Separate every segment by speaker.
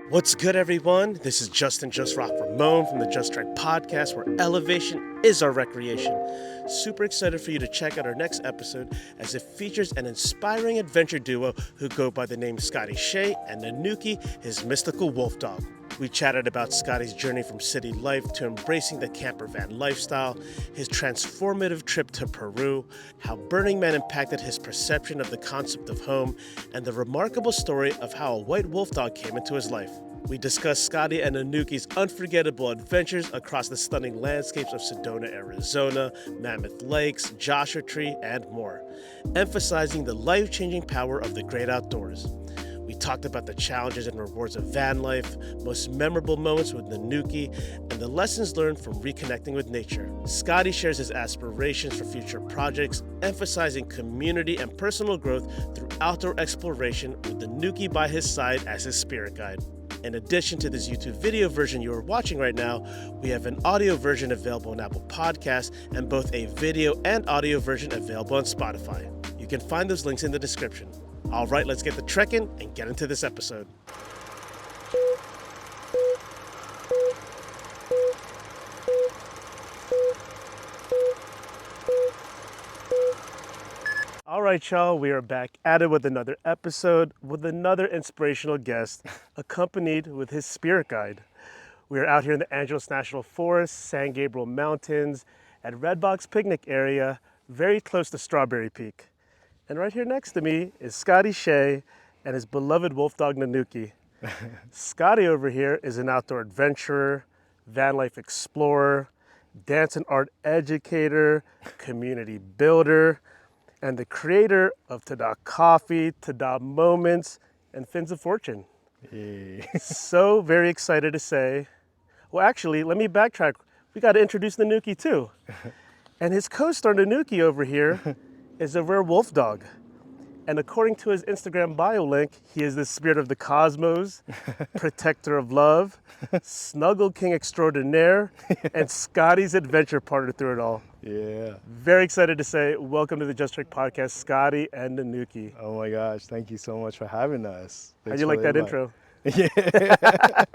Speaker 1: What's good, everyone? This is Justin Just Rock Ramon from the Just Track podcast, where elevation is our recreation. Super excited for you to check out our next episode, as it features an inspiring adventure duo who go by the name Scotty Hsieh and Nanooki, his mystical wolf dog. We chatted about Scotty's journey from city life to embracing the camper van lifestyle, his transformative trip to Peru, how Burning Man impacted his perception of the concept of home, and the remarkable story of how a white wolf dog came into his life. We discussed Scotty and Nanooki's unforgettable adventures across the stunning landscapes of Sedona, Arizona, Mammoth Lakes, Joshua Tree, and more, emphasizing the life-changing power of the great outdoors. We talked about the challenges and rewards of van life, most memorable moments with Nanooki, and the lessons learned from reconnecting with nature. Scotty shares his aspirations for future projects, emphasizing community and personal growth through outdoor exploration, with Nanooki by his side as his spirit guide. In addition to this YouTube video version you are watching right now, we have an audio version available on Apple Podcasts and both a video and audio version available on Spotify. You can find those links in the description. All right, let's get the trekking and get into this episode. All right, y'all, we are back at it with another episode with another inspirational guest, accompanied with his spirit guide. We are out here in the Angeles National Forest, San Gabriel Mountains, at Redbox Picnic Area, very close to Strawberry Peak. And right here next to me is Scotty Hsieh and his beloved wolf dog Nanooki. Scotty over here is an outdoor adventurer, van life explorer, dance and art educator, community builder, and the creator of Tada Coffee, Tada Moments, and Fins of Fortune.
Speaker 2: Hey.
Speaker 1: So very excited to say, well, actually, let me backtrack. We got to introduce Nanooki too. And his co-star Nanooki over here is a rare wolf dog. And according to his Instagram bio link, he is the spirit of the cosmos, protector of love, snuggle king extraordinaire, and Scotty's adventure partner through it all.
Speaker 2: Yeah.
Speaker 1: Very excited to say, welcome to the Just Track podcast, Scotty and Nanooki.
Speaker 2: Oh my gosh, thank you so much for having us.
Speaker 1: How do you like that intro?
Speaker 2: Yeah.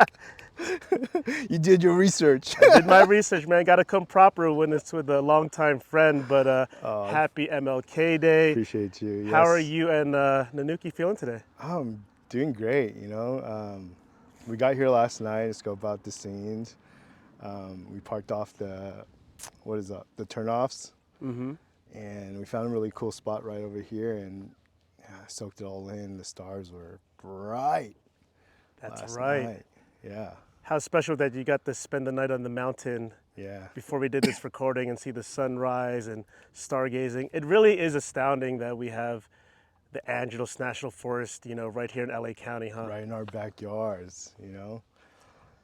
Speaker 2: You did your research.
Speaker 1: I did my research, man. Got to come proper when it's with a longtime friend, but happy MLK Day.
Speaker 2: Appreciate you. Yes.
Speaker 1: How are you and Nanooki feeling today?
Speaker 2: I'm doing great, we got here last night to scope out the scenes. We parked off the turnoffs. Mm-hmm. And we found a really cool spot right over here, and soaked it all in. The stars were bright.
Speaker 1: That's right.
Speaker 2: Night. Yeah.
Speaker 1: How special that you got to spend the night on the mountain before we did this recording and see the sunrise and stargazing. It really is astounding that we have the Angeles National Forest, right here in LA County, huh?
Speaker 2: Right in our backyards,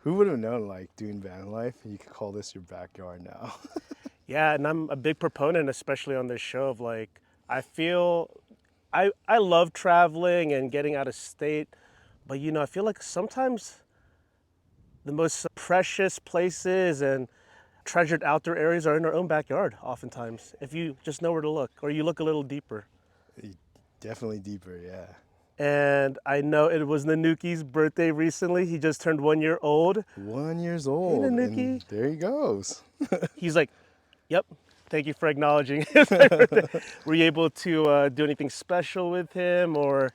Speaker 2: Who would have known, doing van life, you could call this your backyard now.
Speaker 1: Yeah, and I'm a big proponent, especially on this show, of I feel I love traveling and getting out of state, but I feel like sometimes the most precious places and treasured outdoor areas are in our own backyard, oftentimes, if you just know where to look, or you look a little deeper.
Speaker 2: Definitely deeper, yeah.
Speaker 1: And I know it was Nanooki's birthday recently. He just turned 1 year old.
Speaker 2: 1 year old.
Speaker 1: Hey, Nanooki.
Speaker 2: And there he goes.
Speaker 1: He's like, yep, thank you for acknowledging his birthday. Were you able to do anything special with him or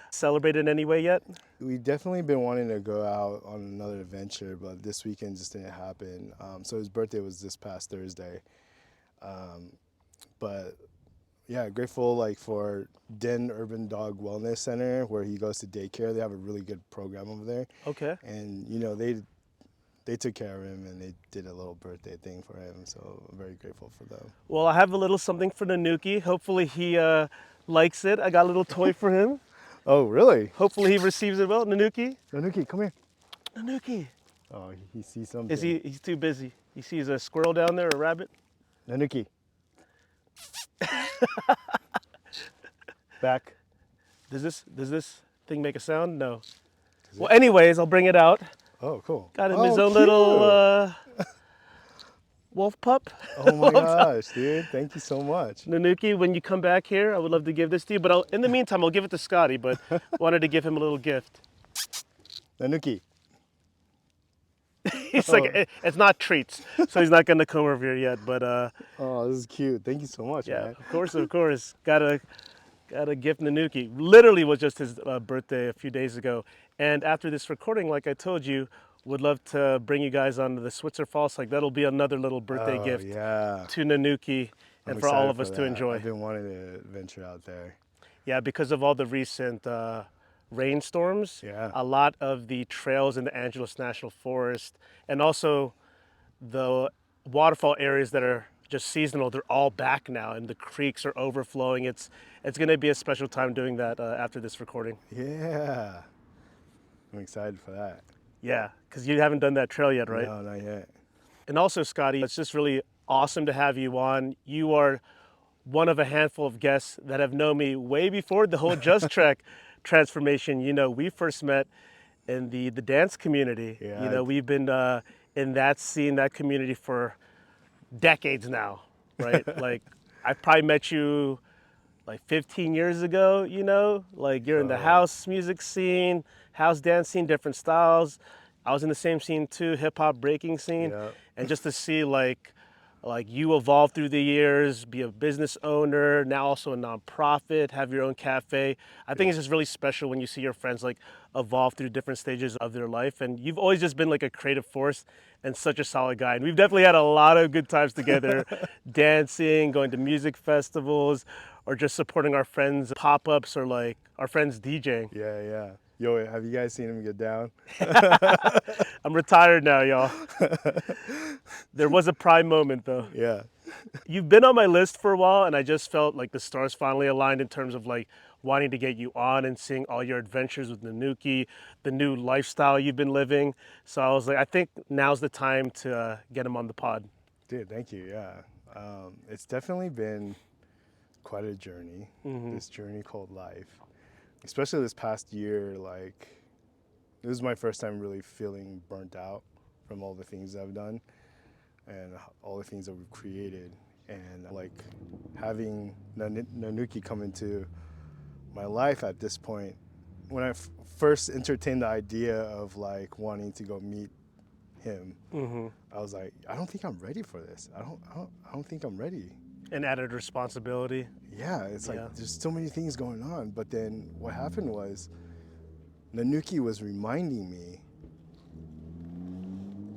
Speaker 1: celebrate in any way yet?
Speaker 2: We've definitely been wanting to go out on another adventure, but this weekend just didn't happen. So his birthday was this past Thursday. But yeah, grateful for Den Urban Dog Wellness Center, where he goes to daycare. They have a really good program over there.
Speaker 1: Okay.
Speaker 2: And they took care of him, and they did a little birthday thing for him. So I'm very grateful for them.
Speaker 1: Well, I have a little something for Nanooki. Hopefully he likes it. I got a little toy for him.
Speaker 2: Oh, really?
Speaker 1: Hopefully he receives it well. Nanooki?
Speaker 2: Nanooki, come here.
Speaker 1: Nanooki.
Speaker 2: Oh, he sees something.
Speaker 1: He's too busy. He sees a squirrel down there, a rabbit.
Speaker 2: Nanooki. Back.
Speaker 1: Does this thing make a sound? No. Well, anyways, I'll bring it out.
Speaker 2: Oh, cool.
Speaker 1: Got him his own little wolf pup.
Speaker 2: Oh my gosh, dude. Thank you so much.
Speaker 1: Nanooki, when you come back here, I would love to give this to you. But in the meantime, I'll give it to Scotty, but wanted to give him a little gift.
Speaker 2: Nanooki.
Speaker 1: He's like,
Speaker 2: Oh,
Speaker 1: It's not treats, so he's not gonna come over here yet. But
Speaker 2: oh, this is cute. Thank you so much,
Speaker 1: yeah,
Speaker 2: man.
Speaker 1: of course, of course. Got a gift Nanooki. Literally was just his birthday a few days ago. And after this recording, like I told you, would love to bring you guys onto the Switzer Falls. Like that'll be another little birthday
Speaker 2: Oh,
Speaker 1: gift
Speaker 2: yeah.
Speaker 1: to Nanooki
Speaker 2: I'm
Speaker 1: and for all
Speaker 2: excited
Speaker 1: of
Speaker 2: for
Speaker 1: us to
Speaker 2: that.
Speaker 1: enjoy.
Speaker 2: I've been wanting to venture out there.
Speaker 1: Yeah, because of all the recent rainstorms,
Speaker 2: Yeah.
Speaker 1: a lot of the trails in the Angeles National Forest and also the waterfall areas that are just seasonal, they're all back now and the creeks are overflowing. It's going to be a special time doing that after this recording.
Speaker 2: Yeah. I'm excited for that.
Speaker 1: Yeah, because you haven't done that trail yet, right?
Speaker 2: No, not yet.
Speaker 1: And also, Scotty, it's just really awesome to have you on. You are one of a handful of guests that have known me way before the whole Just Trek transformation. You know, we first met in the dance community. You
Speaker 2: Yeah.
Speaker 1: know, we've been in that scene, that community for decades now, right? Like, I probably met you like 15 years ago, you know, like you're in the
Speaker 2: Oh,
Speaker 1: house music scene, house dance scene, different styles. I was in the same scene too, hip hop breaking scene.
Speaker 2: yeah.
Speaker 1: And just to see like you evolve through the years, be a business owner, now also a nonprofit, have your own cafe. I think
Speaker 2: Yeah.
Speaker 1: it's just really special when you see your friends like evolve through different stages of their life. And you've always just been like a creative force and such a solid guy. And we've definitely had a lot of good times together, dancing, going to music festivals, or just supporting our friends' pop-ups or like our friends DJing.
Speaker 2: Yeah, yeah. Yo, have you guys seen him get down?
Speaker 1: I'm retired now, y'all. There was a prime moment though.
Speaker 2: Yeah.
Speaker 1: You've been on my list for a while, and I just felt like the stars finally aligned in terms of like wanting to get you on and seeing all your adventures with Nanooki, the new lifestyle you've been living. So I was like, I think now's the time to get him on the pod.
Speaker 2: Dude, thank you. Yeah. It's definitely been quite a journey, this journey called life. Especially this past year, like, this is my first time really feeling burnt out from all the things I've done and all the things that we've created. And like having Nanooki come into my life at this point, when I first entertained the idea of like wanting to go meet him, I was like, I don't think I'm ready for this. I don't think I'm ready.
Speaker 1: An added responsibility.
Speaker 2: Yeah, it's like
Speaker 1: Yeah.
Speaker 2: there's so many things going on. But then what happened was Nanooki was reminding me.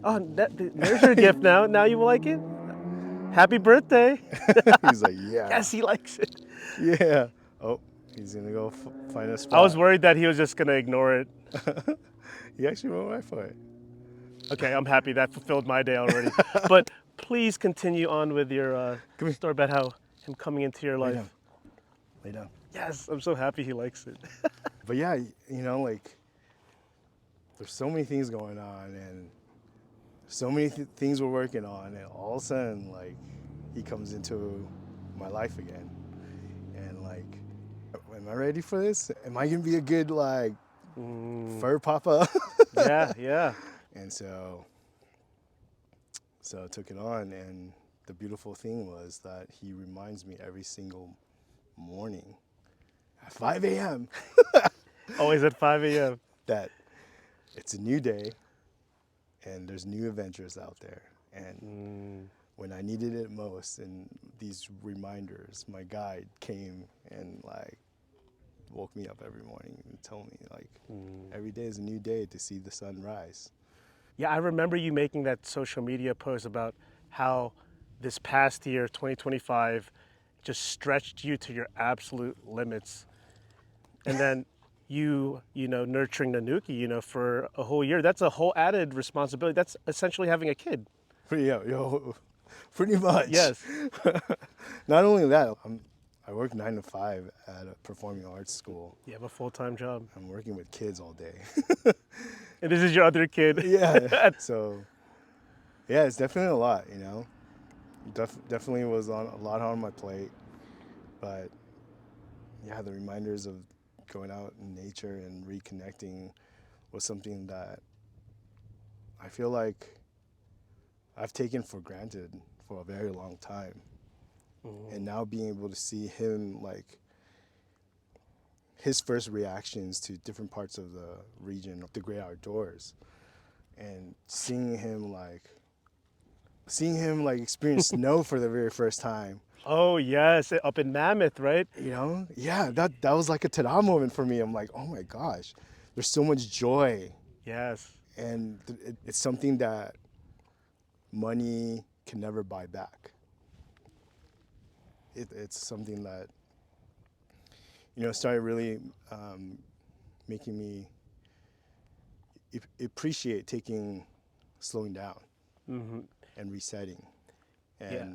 Speaker 1: Oh, there's your gift now. Now you like it? Happy birthday.
Speaker 2: He's like, yeah,
Speaker 1: Yes, he likes it.
Speaker 2: yeah. Oh, he's gonna go find a spot.
Speaker 1: I was worried that he was just going to ignore it.
Speaker 2: He actually went right for it.
Speaker 1: Okay, I'm happy. That fulfilled my day already. But please continue on with your
Speaker 2: Come here.
Speaker 1: story about how him coming into your
Speaker 2: Lay
Speaker 1: life.
Speaker 2: down. Lay down.
Speaker 1: Yes, I'm so happy he likes it.
Speaker 2: But yeah, you know, like there's so many things going on and so many things we're working on, and all of a sudden, like, he comes into my life again, and like, am I ready for this? Am I gonna be a good like fur papa?
Speaker 1: Yeah, yeah.
Speaker 2: And so I took it on, and the beautiful thing was that he reminds me every single morning at 5 a.m.
Speaker 1: Always at 5 a.m.
Speaker 2: that it's a new day and there's new adventures out there. And when I needed it most, and these reminders, my guide came and like woke me up every morning and told me like every day is a new day to see the sun rise.
Speaker 1: Yeah, I remember you making that social media post about how this past year, 2025, just stretched you to your absolute limits. And then you know, nurturing Nanooki, for a whole year. That's a whole added responsibility. That's essentially having a kid.
Speaker 2: Pretty much.
Speaker 1: Yes.
Speaker 2: Not only that, I work 9 to 5 at a performing arts school.
Speaker 1: You have a full-time job.
Speaker 2: I'm working with kids all day.
Speaker 1: And this is your other kid.
Speaker 2: Yeah. So, yeah, it's definitely a lot, Definitely was a lot on my plate. But, yeah, the reminders of going out in nature and reconnecting was something that I feel like I've taken for granted for a very long time. And now being able to see him, like, his first reactions to different parts of the region, of the great outdoors, and seeing him like experience snow for the very first time.
Speaker 1: Oh yes, up in Mammoth, right?
Speaker 2: Yeah, that was like a ta-da moment for me. I'm like, oh my gosh, there's so much joy,
Speaker 1: Yes.
Speaker 2: and it's something that money can never buy back. It's something that started really making me appreciate slowing down and resetting
Speaker 1: Yeah.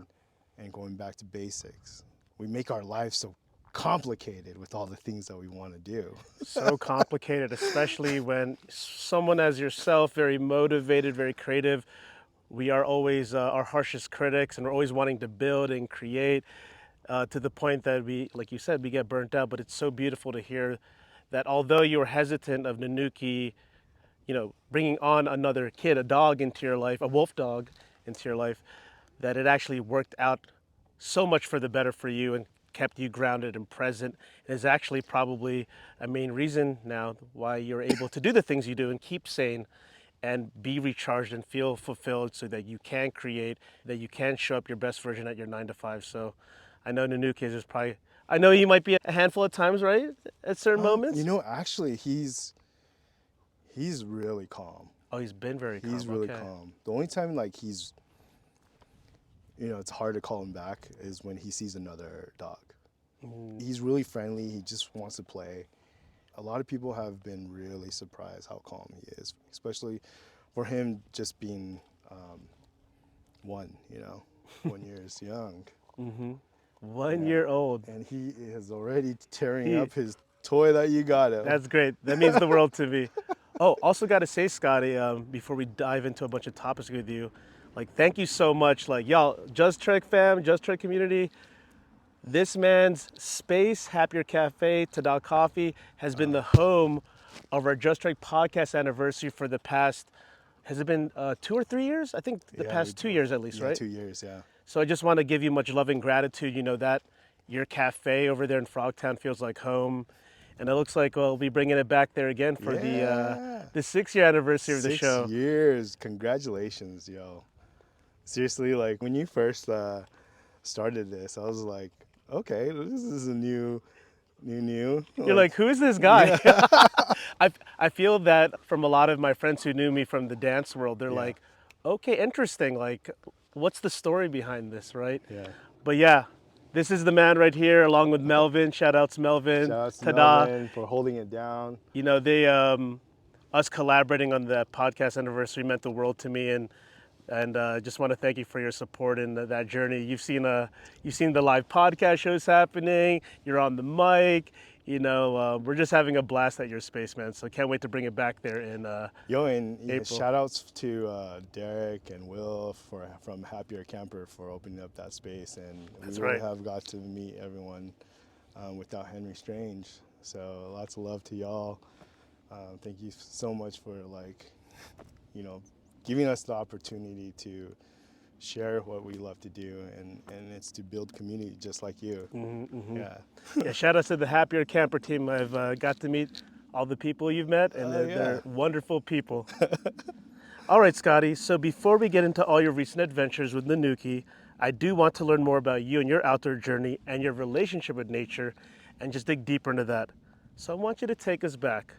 Speaker 2: and going back to basics. We make our lives so complicated with all the things that we want to do.
Speaker 1: So complicated, especially when someone as yourself, very motivated, very creative, we are always our harshest critics, and we're always wanting to build and create to the point that we, like you said, we get burnt out. But it's so beautiful to hear that although you were hesitant of Nanooki, bringing on another kid, a dog into your life, a wolf dog into your life, that it actually worked out so much for the better for you and kept you grounded and present. It is actually probably a main reason now why you're able to do the things you do and keep sane and be recharged and feel fulfilled so that you can create, that you can show up your best version at your 9 to 5. So I know Nanooki is probably, I know you might be a handful of times, right? At certain moments?
Speaker 2: Actually, he's really calm.
Speaker 1: Oh, he's been very calm.
Speaker 2: He's really
Speaker 1: Okay.
Speaker 2: calm. The only time like it's hard to call him back is when he sees another dog. He's really friendly. He just wants to play. A lot of people have been really surprised how calm he is, especially for him just being 1 years young.
Speaker 1: 1 year old.
Speaker 2: And he is already tearing
Speaker 1: He,
Speaker 2: up his toy that you got him.
Speaker 1: that's great. That means the world to me. Oh, also got to say, Scotty, before we dive into a bunch of topics with you, like, thank you so much. Like, y'all, Just Trek fam, Just Trek community, this man's space, Happier Cafe, Tada Coffee, has been the home of our Just Trek podcast anniversary for the past, has it been 2 or 3 years? I think the past 2 years at least,
Speaker 2: Yeah,
Speaker 1: right?
Speaker 2: 2 years, yeah.
Speaker 1: So I just want to give you much love and gratitude. You know that your cafe over there in Frogtown feels like home, and it looks like we'll be bringing it back there again for
Speaker 2: Yeah.
Speaker 1: the 6 year anniversary of the
Speaker 2: 6
Speaker 1: show.
Speaker 2: years. Congratulations, yo. Seriously, like when you first started this, I was like, okay, this is a new.
Speaker 1: You're like, who is this guy?
Speaker 2: yeah,
Speaker 1: I feel that from a lot of my friends who knew me from the dance world. They're
Speaker 2: yeah,
Speaker 1: like, okay, interesting. Like, what's the story behind this, right?
Speaker 2: yeah.
Speaker 1: But yeah, this is the man right here, along with Melvin. Shout outs, Melvin.
Speaker 2: Shout out to
Speaker 1: Tada.
Speaker 2: Melvin for holding it down.
Speaker 1: They us collaborating on the podcast anniversary meant the world to me, and just want to thank you for your support in that journey. You've seen the live podcast shows happening. You're on the mic. We're just having a blast at your space, man. So can't wait to bring it back there in
Speaker 2: Yo, and
Speaker 1: April.
Speaker 2: shout outs to Derek and Will from Happier Camper for opening up that space. And
Speaker 1: That's
Speaker 2: we really
Speaker 1: right.
Speaker 2: have got to meet everyone without Henry Strange. So lots of love to y'all. Thank you so much for giving us the opportunity to share what we love to do, and it's to build community just like you. Yeah.
Speaker 1: Yeah, shout outs to the Happier Camper team. I've got to meet all the people you've met, and
Speaker 2: Oh,
Speaker 1: they're
Speaker 2: yeah.
Speaker 1: wonderful people. All right, Scotty. So before we get into all your recent adventures with Nanooki, I do want to learn more about you and your outdoor journey and your relationship with nature, and just dig deeper into that. So I want you to take us back.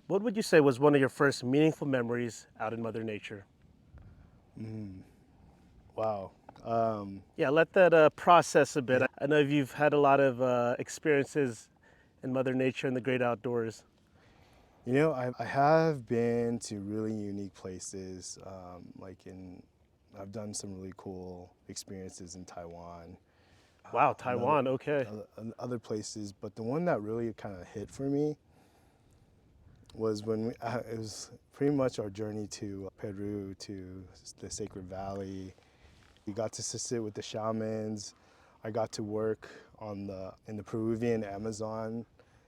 Speaker 1: What would you say was one of your first meaningful memories out in Mother Nature?
Speaker 2: Wow.
Speaker 1: Yeah, let that process a bit. I know you've had a lot of experiences in Mother Nature and the great outdoors.
Speaker 2: I have been to really unique places. I've done some really cool experiences in Taiwan.
Speaker 1: Wow,
Speaker 2: and other,
Speaker 1: Taiwan, okay.
Speaker 2: other places, but the one that really kind of hit for me was when it was pretty much our journey to Peru, to the Sacred Valley. We got to sit with the shamans. I got to work in the Peruvian Amazon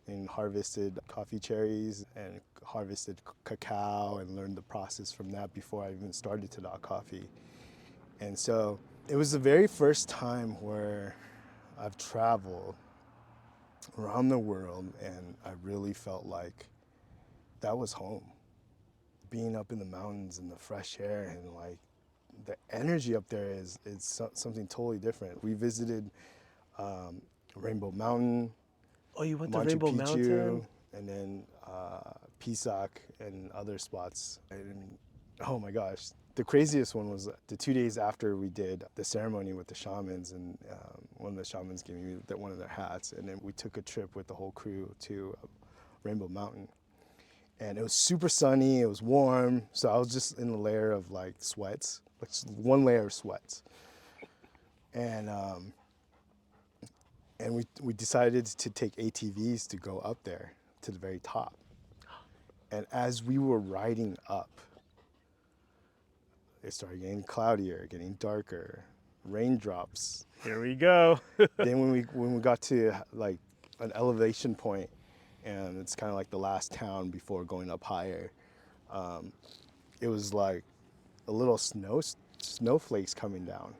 Speaker 2: and harvested coffee cherries and harvested cacao and learned the process from that before I even started Tada Coffee. And so it was the very first time where I've traveled around the world and I really felt like that was home. being up in the mountains and the fresh air and like the energy up there is something totally different. We visited Rainbow Mountain,
Speaker 1: Oh, you went to
Speaker 2: Machu
Speaker 1: Rainbow
Speaker 2: Picchu,
Speaker 1: Mountain?
Speaker 2: and then Pisac and other spots. And oh my gosh, the craziest one was the 2 days after we did the ceremony with the shamans, and one of the shamans gave me one of their hats, and then we took a trip with the whole crew to Rainbow Mountain. And it was super sunny, it was warm, so I was just in a layer of like sweats, like one layer of sweats. And we decided to take ATVs to go up there to the very top. And as we were riding up, it started getting cloudier, getting darker, raindrops.
Speaker 1: Here we go.
Speaker 2: Then when we got to like an elevation point, and it's kind of like the last town before going up higher, it was like a little snowflakes coming down.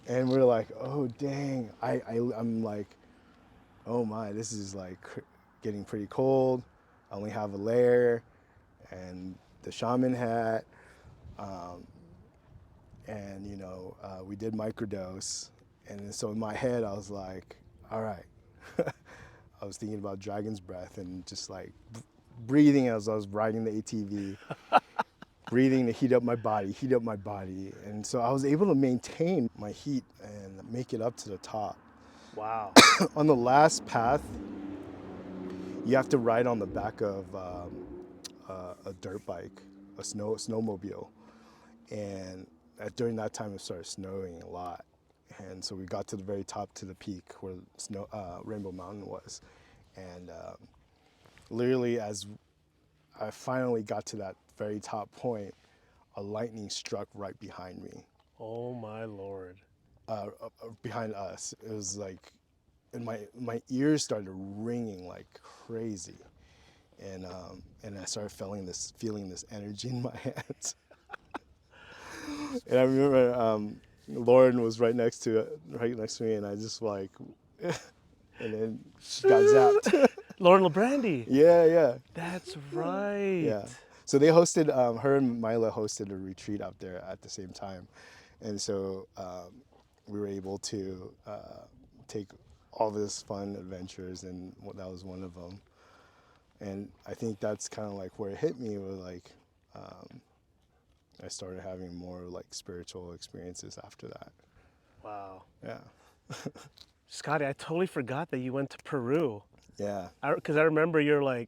Speaker 2: And we're like, oh dang, I'm like, oh my, this is like getting pretty cold. I only have a layer and the shaman hat. And you know, we did microdose. And so in my head, I was like, all right. I was thinking about dragon's breath and just like breathing as I was riding the ATV, breathing to heat up my body. And so I was able to maintain my heat and make it up to the top.
Speaker 1: Wow.
Speaker 2: On the last path, you have to ride on the back of a dirt bike, a snowmobile. And during that time, it started snowing a lot. And so we got to the very top, to the peak where Rainbow Mountain was. And literally, as I finally got to that very top point, a lightning struck right behind me.
Speaker 1: Oh my Lord.
Speaker 2: Behind us. It was like, and my ears started ringing like crazy. And I started feeling this energy in my hands. And I remember Lauren was right next to me, and I just like, and then she got zapped.
Speaker 1: Lauren LeBrandy.
Speaker 2: Yeah.
Speaker 1: That's right.
Speaker 2: Yeah. So they hosted, her and Mila hosted a retreat out there at the same time. And so we were able to take all this fun adventures, and that was one of them. And I think that's kind of like where it hit me, with like, I started having more like spiritual experiences after that.
Speaker 1: Wow.
Speaker 2: Yeah.
Speaker 1: Scotty, I totally forgot that you went to Peru.
Speaker 2: Yeah.
Speaker 1: Because I remember you're like,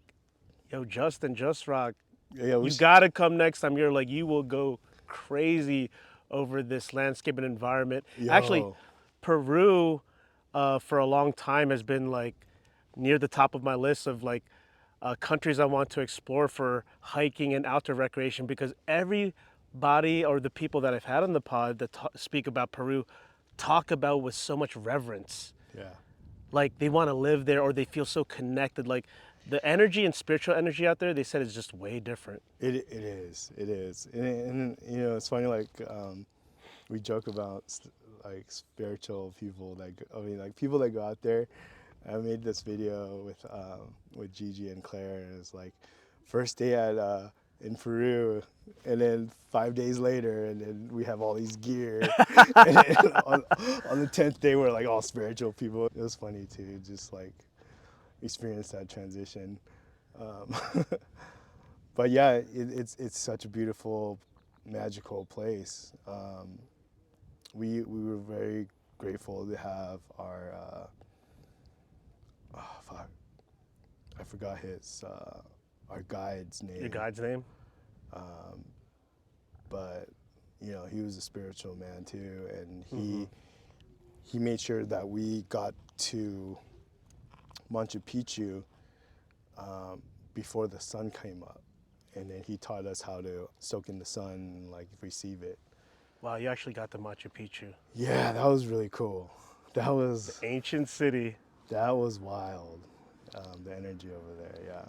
Speaker 1: yo, Justin, Just Rock,
Speaker 2: Yeah.
Speaker 1: you gotta come next time. You're like, you will go crazy over this landscape and environment. Actually, Peru, for a long time has been like near the top of my list of like countries I want to explore for hiking and outdoor recreation, because everybody or the people that I've had on the pod that speak about Peru talk about with so much reverence.
Speaker 2: Yeah.
Speaker 1: Like they want to live there, or they feel so connected. Like the energy and spiritual energy out there, they said, is just way different.
Speaker 2: It is. And you know, it's funny, like we joke about like spiritual people like people that go out there. I made this video with Gigi and Claire, and it's like first day in Peru, and then 5 days later, and then we have all these gear. And then on the 10th day, we're like all spiritual people. It was funny to just like experience that transition. But yeah, it's such a beautiful, magical place. We were very grateful to have our I forgot our guide's name.
Speaker 1: Your guide's name?
Speaker 2: But you know, he was a spiritual man too, and he made sure that we got to Machu Picchu before the sun came up, and then he taught us how to soak in the sun and like receive it.
Speaker 1: Wow, you actually got to Machu Picchu.
Speaker 2: Yeah, that was really cool. That was
Speaker 1: the ancient city.
Speaker 2: That was wild. The energy over there, yeah.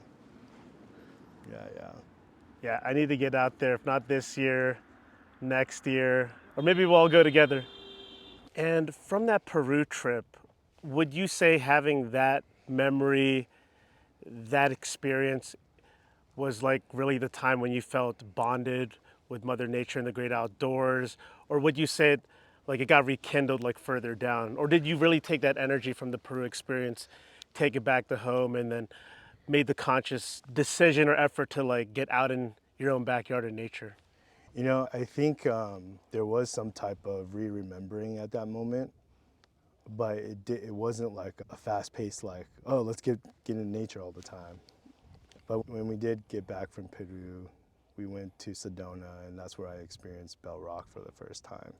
Speaker 1: Yeah, I need to get out there, if not this year, next year, or maybe we'll all go together. And from that Peru trip, would you say having that memory, that experience, was like really the time when you felt bonded with Mother Nature and the great outdoors? Or would you say like it got rekindled like further down? Or did you really take that energy from the Peru experience, take it back to home, and then made the conscious decision or effort to like get out in your own backyard in nature?
Speaker 2: You know, I think there was some type of re-remembering at that moment, but it wasn't like a fast pace like, oh, let's get in nature all the time. But when we did get back from Peru, we went to Sedona, and that's where I experienced Bell Rock for the first time.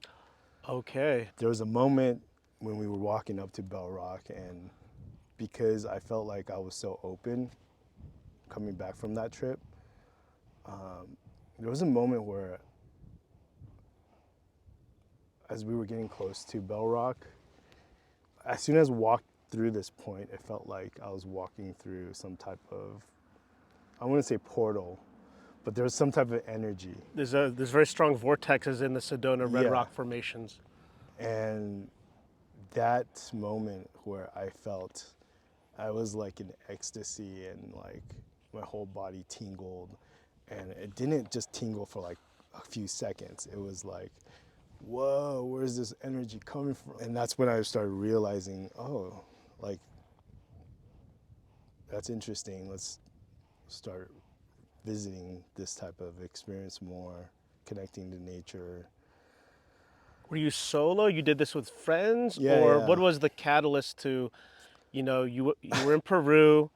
Speaker 1: Okay.
Speaker 2: There was a moment when we were walking up to Bell Rock, and because I felt like I was so open coming back from that trip, there was a moment where, as we were getting close to Bell Rock, as soon as I walked through this point, it felt like I was walking through some type of, I wouldn't say portal, but there was some type of energy.
Speaker 1: There's very strong vortexes in the Sedona red
Speaker 2: Yeah.
Speaker 1: rock formations.
Speaker 2: And that moment where I felt I was like in ecstasy, and like my whole body tingled, and it didn't just tingle for like a few seconds. It was like, whoa, where's this energy coming from? And that's when I started realizing, oh, like, that's interesting. Let's start visiting this type of experience more, connecting to nature.
Speaker 1: Were you solo? You did this with friends,
Speaker 2: Yeah,
Speaker 1: or
Speaker 2: yeah.
Speaker 1: what was the catalyst to, you were in Peru,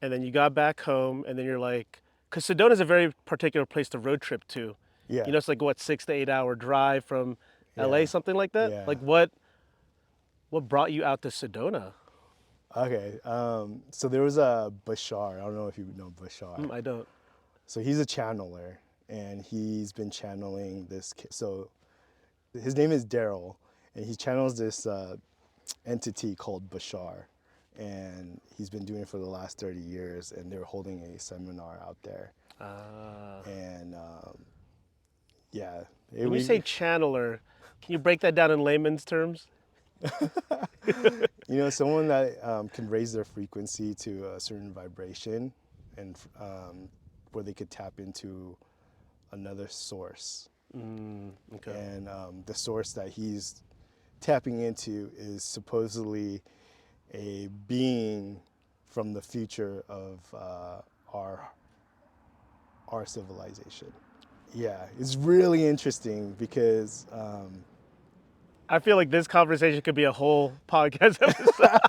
Speaker 1: and then you got back home, and then you're like, because Sedona is a very particular place to road trip to.
Speaker 2: Yeah,
Speaker 1: It's like what 6 to 8 hour drive from LA,
Speaker 2: yeah,
Speaker 1: something like that.
Speaker 2: yeah.
Speaker 1: Like what brought you out to Sedona?
Speaker 2: Okay, so there was a Bashar. I don't know if you know Bashar.
Speaker 1: I don't.
Speaker 2: So he's a channeler, and he's been channeling this. So his name is Daryl, and he channels this entity called Bashar, and he's been doing it for the last 30 years. And they're holding a seminar out there, and yeah,
Speaker 1: When you say channeler, can you break that down in layman's terms?
Speaker 2: someone that can raise their frequency to a certain vibration, and where they could tap into another source.
Speaker 1: Okay.
Speaker 2: And the source that he's tapping into is supposedly a being from the future of our civilization. Yeah, it's really interesting because
Speaker 1: I feel like this conversation could be a whole podcast episode.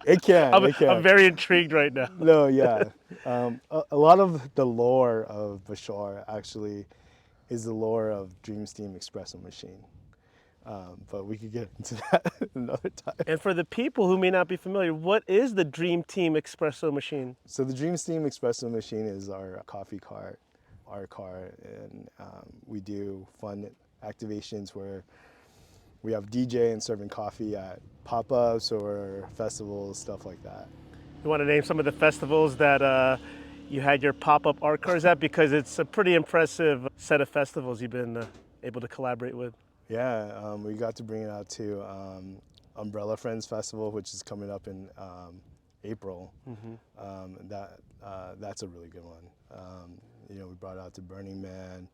Speaker 2: it can, it
Speaker 1: I'm
Speaker 2: can.
Speaker 1: very intrigued right now.
Speaker 2: No, yeah. A lot of the lore of Bashar actually is the lore of Dream Steam Espresso Machine. But we could get into that another time.
Speaker 1: And for the people who may not be familiar, what is the Dream Team espresso machine?
Speaker 2: So the Dream Steam Espresso Machine is our coffee cart, our car, and we do fun activations where we have DJ and serving coffee at pop-ups or festivals, stuff like that.
Speaker 1: You want to name some of the festivals that you had your pop-up art cars at? Because it's a pretty impressive set of festivals you've been able to collaborate with.
Speaker 2: Yeah, we got to bring it out to Umbrella Friends Festival, which is coming up in April. That's a really good one. We brought it out to Burning Man.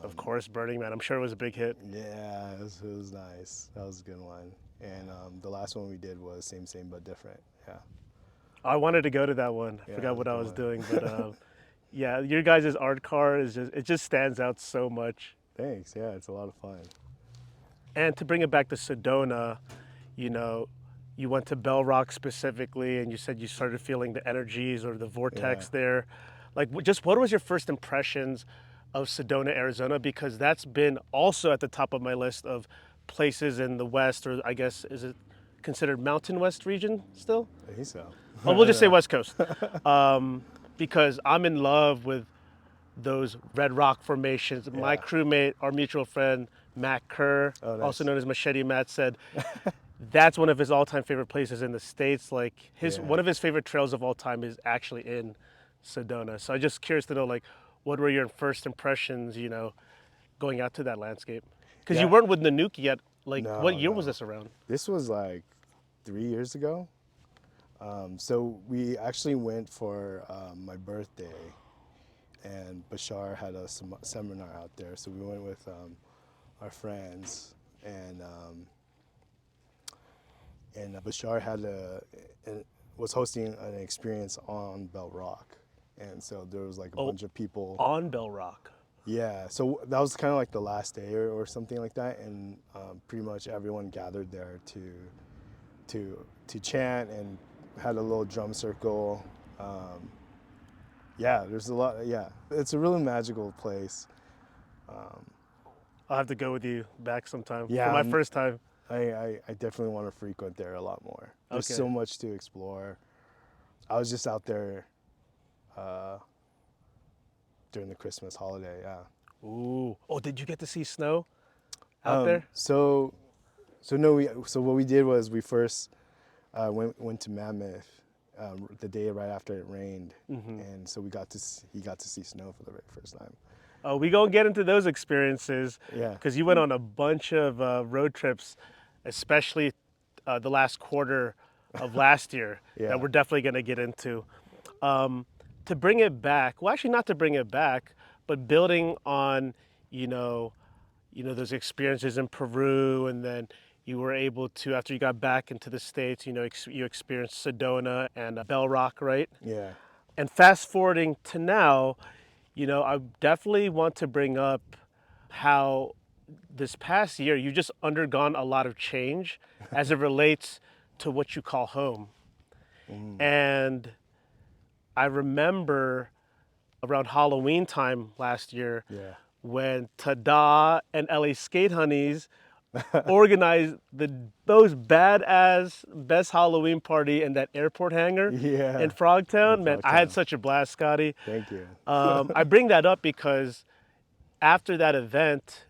Speaker 1: Of course, Burning Man. I'm sure it was a big hit.
Speaker 2: Yeah, it was nice. That was a good one. And the last one we did was Same Same But Different. Yeah.
Speaker 1: I wanted to go to that one. I
Speaker 2: Yeah,
Speaker 1: forgot
Speaker 2: it was
Speaker 1: what
Speaker 2: a
Speaker 1: I
Speaker 2: good
Speaker 1: was
Speaker 2: one.
Speaker 1: doing, but yeah, your guys' art car it just stands out so much.
Speaker 2: Thanks. Yeah, it's a lot of fun.
Speaker 1: And to bring it back to Sedona, you went to Bell Rock specifically, and you said you started feeling the energies or the vortex
Speaker 2: Yeah.
Speaker 1: there. Like, just what was your first impressions of Sedona, Arizona? Because that's been also at the top of my list of places in the West, or I guess, is it considered Mountain West region still?
Speaker 2: I think so.
Speaker 1: Oh, we'll just say West Coast. Because I'm in love with those red rock formations. My
Speaker 2: Yeah.
Speaker 1: crewmate, our mutual friend, Matt Kerr,
Speaker 2: Oh, nice.
Speaker 1: also known as Machete Matt, said that's one of his all-time favorite places in the States. Like
Speaker 2: Yeah.
Speaker 1: one of his favorite trails of all time is actually in Sedona. So I'm just curious to know, like, what were your first impressions, going out to that landscape? Because you
Speaker 2: Yeah.
Speaker 1: weren't with Nanooki yet. Like, what
Speaker 2: No,
Speaker 1: year was
Speaker 2: no.
Speaker 1: this around?
Speaker 2: This was like 3 years ago. So we actually went for my birthday, and Bashar had a seminar out there. So we went with our friends, and Bashar was hosting an experience on Bell Rock, and so there was like a bunch of people.
Speaker 1: On Bell Rock.
Speaker 2: Yeah, so that was kind of like the last day or something like that, and pretty much everyone gathered there to chant and had a little drum circle. Yeah, there's a lot. Yeah, it's a really magical place.
Speaker 1: I'll have to go with you back sometime for
Speaker 2: Yeah,
Speaker 1: my first time.
Speaker 2: I definitely want to frequent there a lot more. There's
Speaker 1: Okay.
Speaker 2: so much to explore. I was just out there during the Christmas holiday. Yeah.
Speaker 1: Ooh. Oh, did you get to see snow out there?
Speaker 2: So no, so what we did was we first went to Mammoth the day right after it rained, and so he got to see snow for the very first time.
Speaker 1: Oh, we gonna get into those experiences.
Speaker 2: Yeah.
Speaker 1: Because you went on a bunch of road trips, especially the last quarter of last year,
Speaker 2: Yeah.
Speaker 1: that we're definitely gonna get into. To bring it back, well, actually not to bring it back, but building on, you know, those experiences in Peru, and then you were able to, after you got back into the States, you experienced Sedona and Bell Rock, right?
Speaker 2: Yeah.
Speaker 1: And fast forwarding to now, I definitely want to bring up how this past year you've just undergone a lot of change as it relates to what you call home. And I remember around Halloween time last year
Speaker 2: Yeah.
Speaker 1: when Tada and LA Skate Honeys organized those badass best Halloween party in that airport hangar
Speaker 2: Yeah.
Speaker 1: in Frogtown.
Speaker 2: In
Speaker 1: Man, I had
Speaker 2: Frogtown.
Speaker 1: such a blast, Scotty.
Speaker 2: Thank you.
Speaker 1: I bring that up because after that event,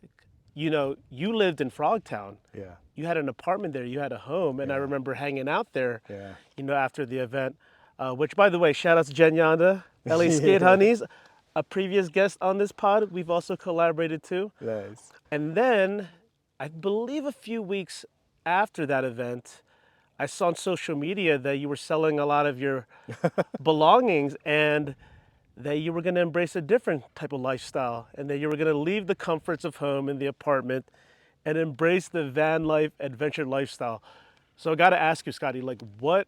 Speaker 1: you lived in Frogtown.
Speaker 2: Yeah.
Speaker 1: You had an apartment there, you had a home, and I
Speaker 2: Yeah.
Speaker 1: remember hanging out there,
Speaker 2: Yeah.
Speaker 1: after the event. Which, by the way, shout out to Jen Yonda, LA Skate Honeys, a previous guest on this pod. We've also collaborated too.
Speaker 2: Nice.
Speaker 1: And then, I believe a few weeks after that event, I saw on social media that you were selling a lot of your belongings, and that you were going to embrace a different type of lifestyle, and that you were going to leave the comforts of home in the apartment and embrace the van life adventure lifestyle. So I got to ask you, Scotty, like, what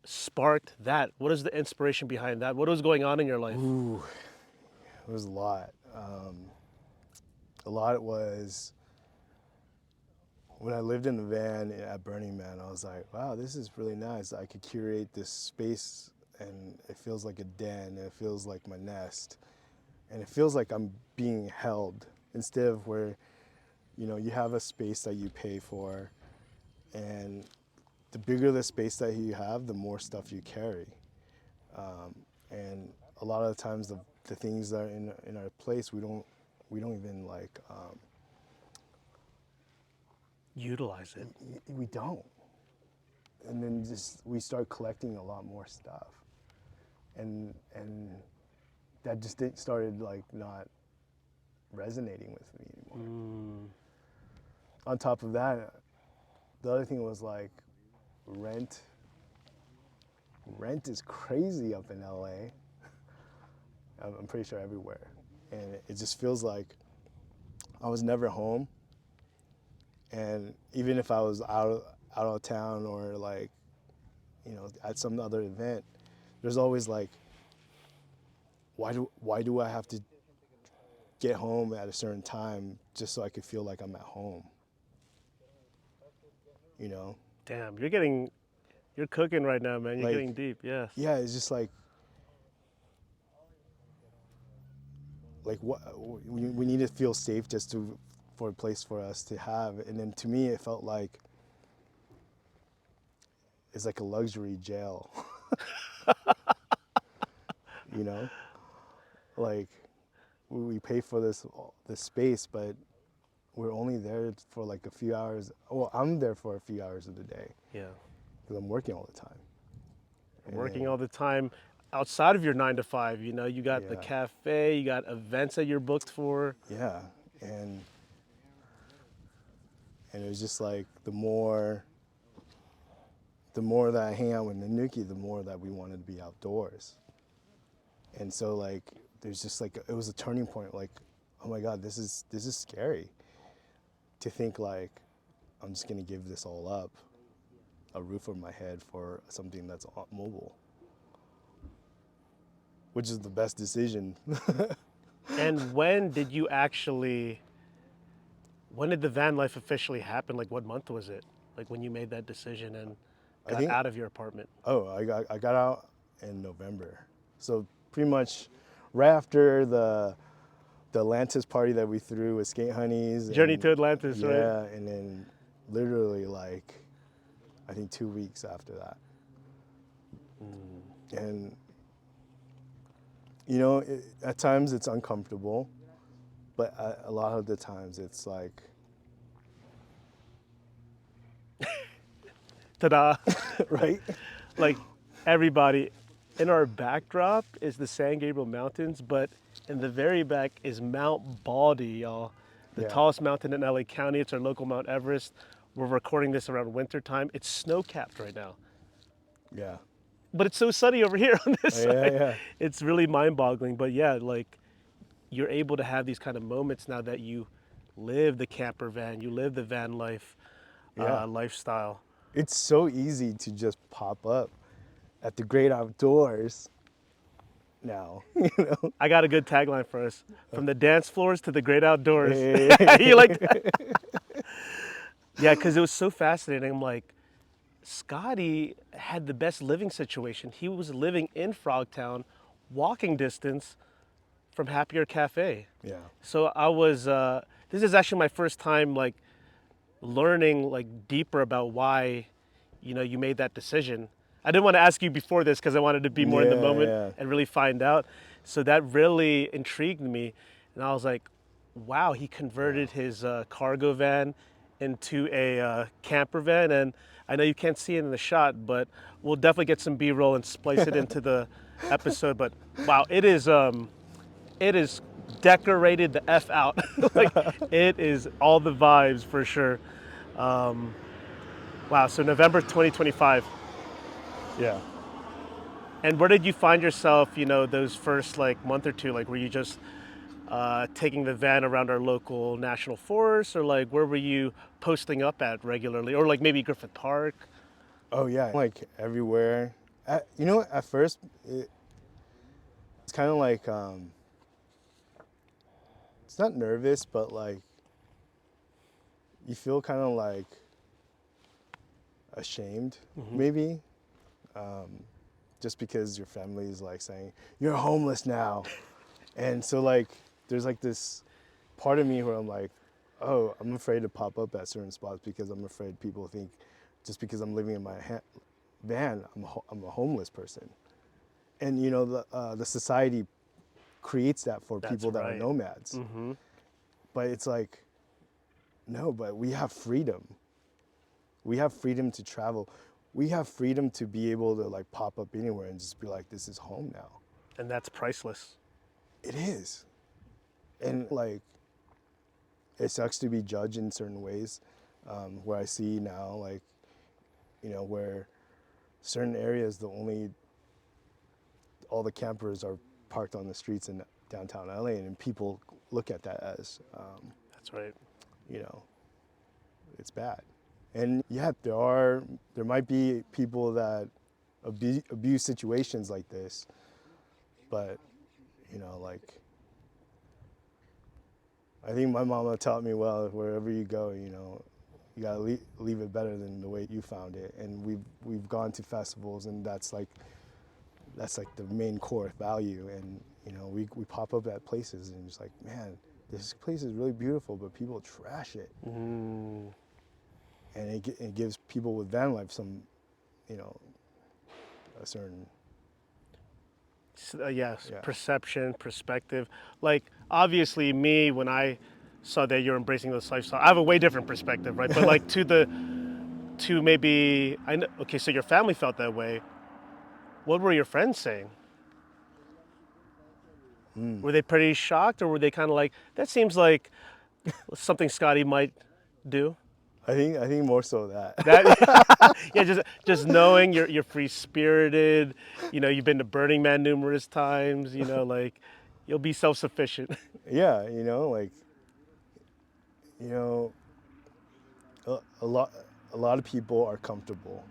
Speaker 1: sparked that? What is the inspiration behind that? What was going on in your life?
Speaker 2: Ooh, it was a lot. A lot was when I lived in the van at Burning Man. I was like, wow, this is really nice. I could curate this space, and it feels like a den. It feels like my nest, and it feels like I'm being held instead of where, you have a space that you pay for, and the bigger the space that you have, the more stuff you carry. And a lot of the times, the things that are in our place, we don't even like.
Speaker 1: Utilize it.
Speaker 2: We don't. And then just we start collecting a lot more stuff, and that just started like not resonating with me anymore. On top of that, the other thing was like rent. Rent is crazy up in LA. I'm pretty sure everywhere, and it just feels like I was never home. And even if I was out of town or like, at some other event, there's always like, why do I have to get home at a certain time just so I could feel like I'm at home?
Speaker 1: Damn, you're cooking right now, man. You're
Speaker 2: Like,
Speaker 1: getting deep, yes.
Speaker 2: yeah, it's just like what we need to feel safe just for a place for us to have. And then to me, it felt like it's like a luxury jail. Like we pay for this space, but we're only there for like a few hours. Well, I'm there for a few hours of the day
Speaker 1: Yeah.
Speaker 2: because I'm working all the time.
Speaker 1: Working all the time outside of your 9 to 5, you got the
Speaker 2: Yeah.
Speaker 1: cafe, you got events that you're booked for.
Speaker 2: Yeah, and it was just like the more the more that I hang out with Nanooki, the more that we wanted to be outdoors. And so like, there's just like, it was a turning point. Like, oh my God, this is scary to think like, I'm just gonna give this all up, a roof over my head for something that's mobile, which is the best decision.
Speaker 1: And when did the van life officially happen? Like what month was it? Like when you made that decision and
Speaker 2: I
Speaker 1: got
Speaker 2: think,
Speaker 1: out of your apartment?
Speaker 2: I got out in November. So pretty much right after the Atlantis party that we threw with Skate Honeys.
Speaker 1: Journey
Speaker 2: And,
Speaker 1: to Atlantis, right?
Speaker 2: yeah, and then literally like, I think 2 weeks after that. And, you know, at times it's uncomfortable, but a lot of the times it's like,
Speaker 1: Ta-da!
Speaker 2: right?
Speaker 1: Like everybody, in our backdrop is the San Gabriel Mountains, but in the very back is Mount Baldy, y'all. The
Speaker 2: Yeah.
Speaker 1: tallest mountain in LA County. It's our local Mount Everest. We're recording this around winter time. It's snow-capped right now.
Speaker 2: Yeah.
Speaker 1: But it's so sunny over here on this
Speaker 2: Yeah,
Speaker 1: side.
Speaker 2: yeah.
Speaker 1: It's really mind-boggling. But yeah, like you're able to have these kind of moments now that you live the camper van, you live the van life
Speaker 2: Yeah.
Speaker 1: lifestyle.
Speaker 2: It's so easy to just pop up at the great outdoors now, you know?
Speaker 1: I got a good tagline for us: from the dance floors to the great outdoors.
Speaker 2: Hey.
Speaker 1: You like that? Yeah, because it was so fascinating. I'm like, Scotty had the best living situation. He was living in Frogtown, walking distance from Happier Cafe.
Speaker 2: Yeah.
Speaker 1: So I was. This is actually my first time like learning like deeper about why, you made that decision. I didn't want to ask you before this because I wanted to be more in the
Speaker 2: Yeah,
Speaker 1: moment
Speaker 2: yeah.
Speaker 1: and really find out. So that really intrigued me, and I was like, wow, he converted his cargo van into a camper van, and I know you can't see it in the shot, but we'll definitely get some B-roll and splice it into the episode. But wow, it is decorated the F out. Like it is all the vibes for sure. Wow, so November 2025.
Speaker 2: Yeah.
Speaker 1: And where did you find yourself, those first like month or two? Like were you just taking the van around our local national forest, or like where were you posting up at regularly? Or like maybe Griffith Park?
Speaker 2: Oh yeah, like everywhere. You know, at first it's kind of like it's not nervous, but like you feel kind of like ashamed, maybe, just because your family is like saying you're homeless now, and so like there's like this part of me where I'm like, oh, I'm afraid to pop up at certain spots because I'm afraid people think just because I'm living in my van, I'm a homeless person. And you know, the society creates that for
Speaker 1: That's
Speaker 2: people that are
Speaker 1: right.
Speaker 2: nomads. But it's like, no, but we have freedom. We have freedom to travel. We have freedom to be able to like pop up anywhere and just be like, this is home now.
Speaker 1: And that's priceless.
Speaker 2: It is. And like, it sucks to be judged in certain ways, where I see now, like, you know, where certain areas, all the campers are parked on the streets in downtown LA, and people look at that as,
Speaker 1: That's right.
Speaker 2: you know, it's bad. And yeah, there might be people that abuse situations like this, but you know, like, I think my mama taught me, well, wherever you go, you know, you gotta leave it better than the way you found it. And we've gone to festivals, and that's like the main core value. And you know, we pop up at places, and it's like, man, this place is really beautiful, but people trash it. And it gives people with van life some, you know, a certain.
Speaker 1: Yes,
Speaker 2: Yeah.
Speaker 1: perception, perspective. Like obviously, me when I saw that you're embracing this lifestyle, I have a way different perspective, right? But like to maybe I know. Okay, so your family felt that way. What were your friends saying? Were they pretty shocked, or were they kind of like, that seems like something Scotty might do?
Speaker 2: I think more so that.
Speaker 1: That yeah, just knowing you're free spirited, you've been to Burning Man numerous times, like you'll be self sufficient.
Speaker 2: Yeah, like you know, a lot a lot of people are comfortable.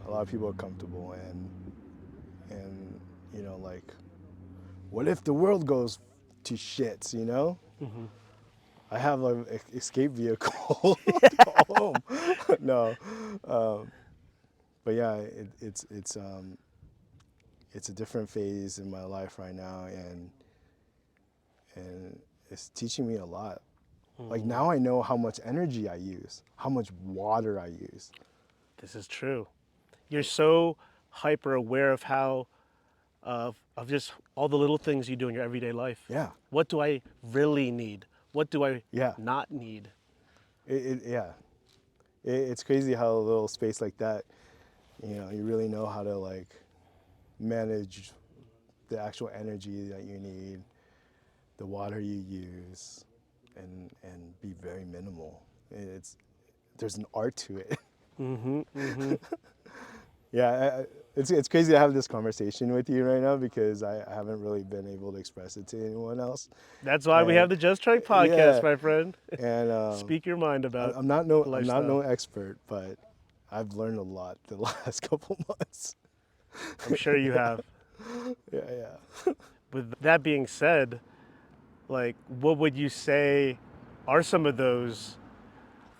Speaker 2: A lot of people are comfortable, and like, what if the world goes to shits? I have an escape vehicle to home. No, um, but yeah, it's a different phase in my life right now, and it's teaching me a lot. Like now I know how much energy I use, how much water I use.
Speaker 1: This is true. You're so hyper aware of how of just all the little things you do in your everyday life.
Speaker 2: Yeah,
Speaker 1: What do I really need? What do I
Speaker 2: yeah,
Speaker 1: not need?
Speaker 2: yeah. It's crazy how a little space like that, you really know how to like manage the actual energy that you need, the water you use, and be very minimal. There's an art to it. Yeah, it's crazy to have this conversation with you right now because I haven't really been able to express it to anyone else.
Speaker 1: That's why we
Speaker 2: And
Speaker 1: have the Just Track podcast,
Speaker 2: yeah,
Speaker 1: my friend.
Speaker 2: and
Speaker 1: Speak your mind about the
Speaker 2: I'm not no
Speaker 1: lifestyle.
Speaker 2: expert, but I've learned a lot the last couple months.
Speaker 1: I'm sure you have.
Speaker 2: Yeah, yeah.
Speaker 1: With that being said, like, what would you say are some of those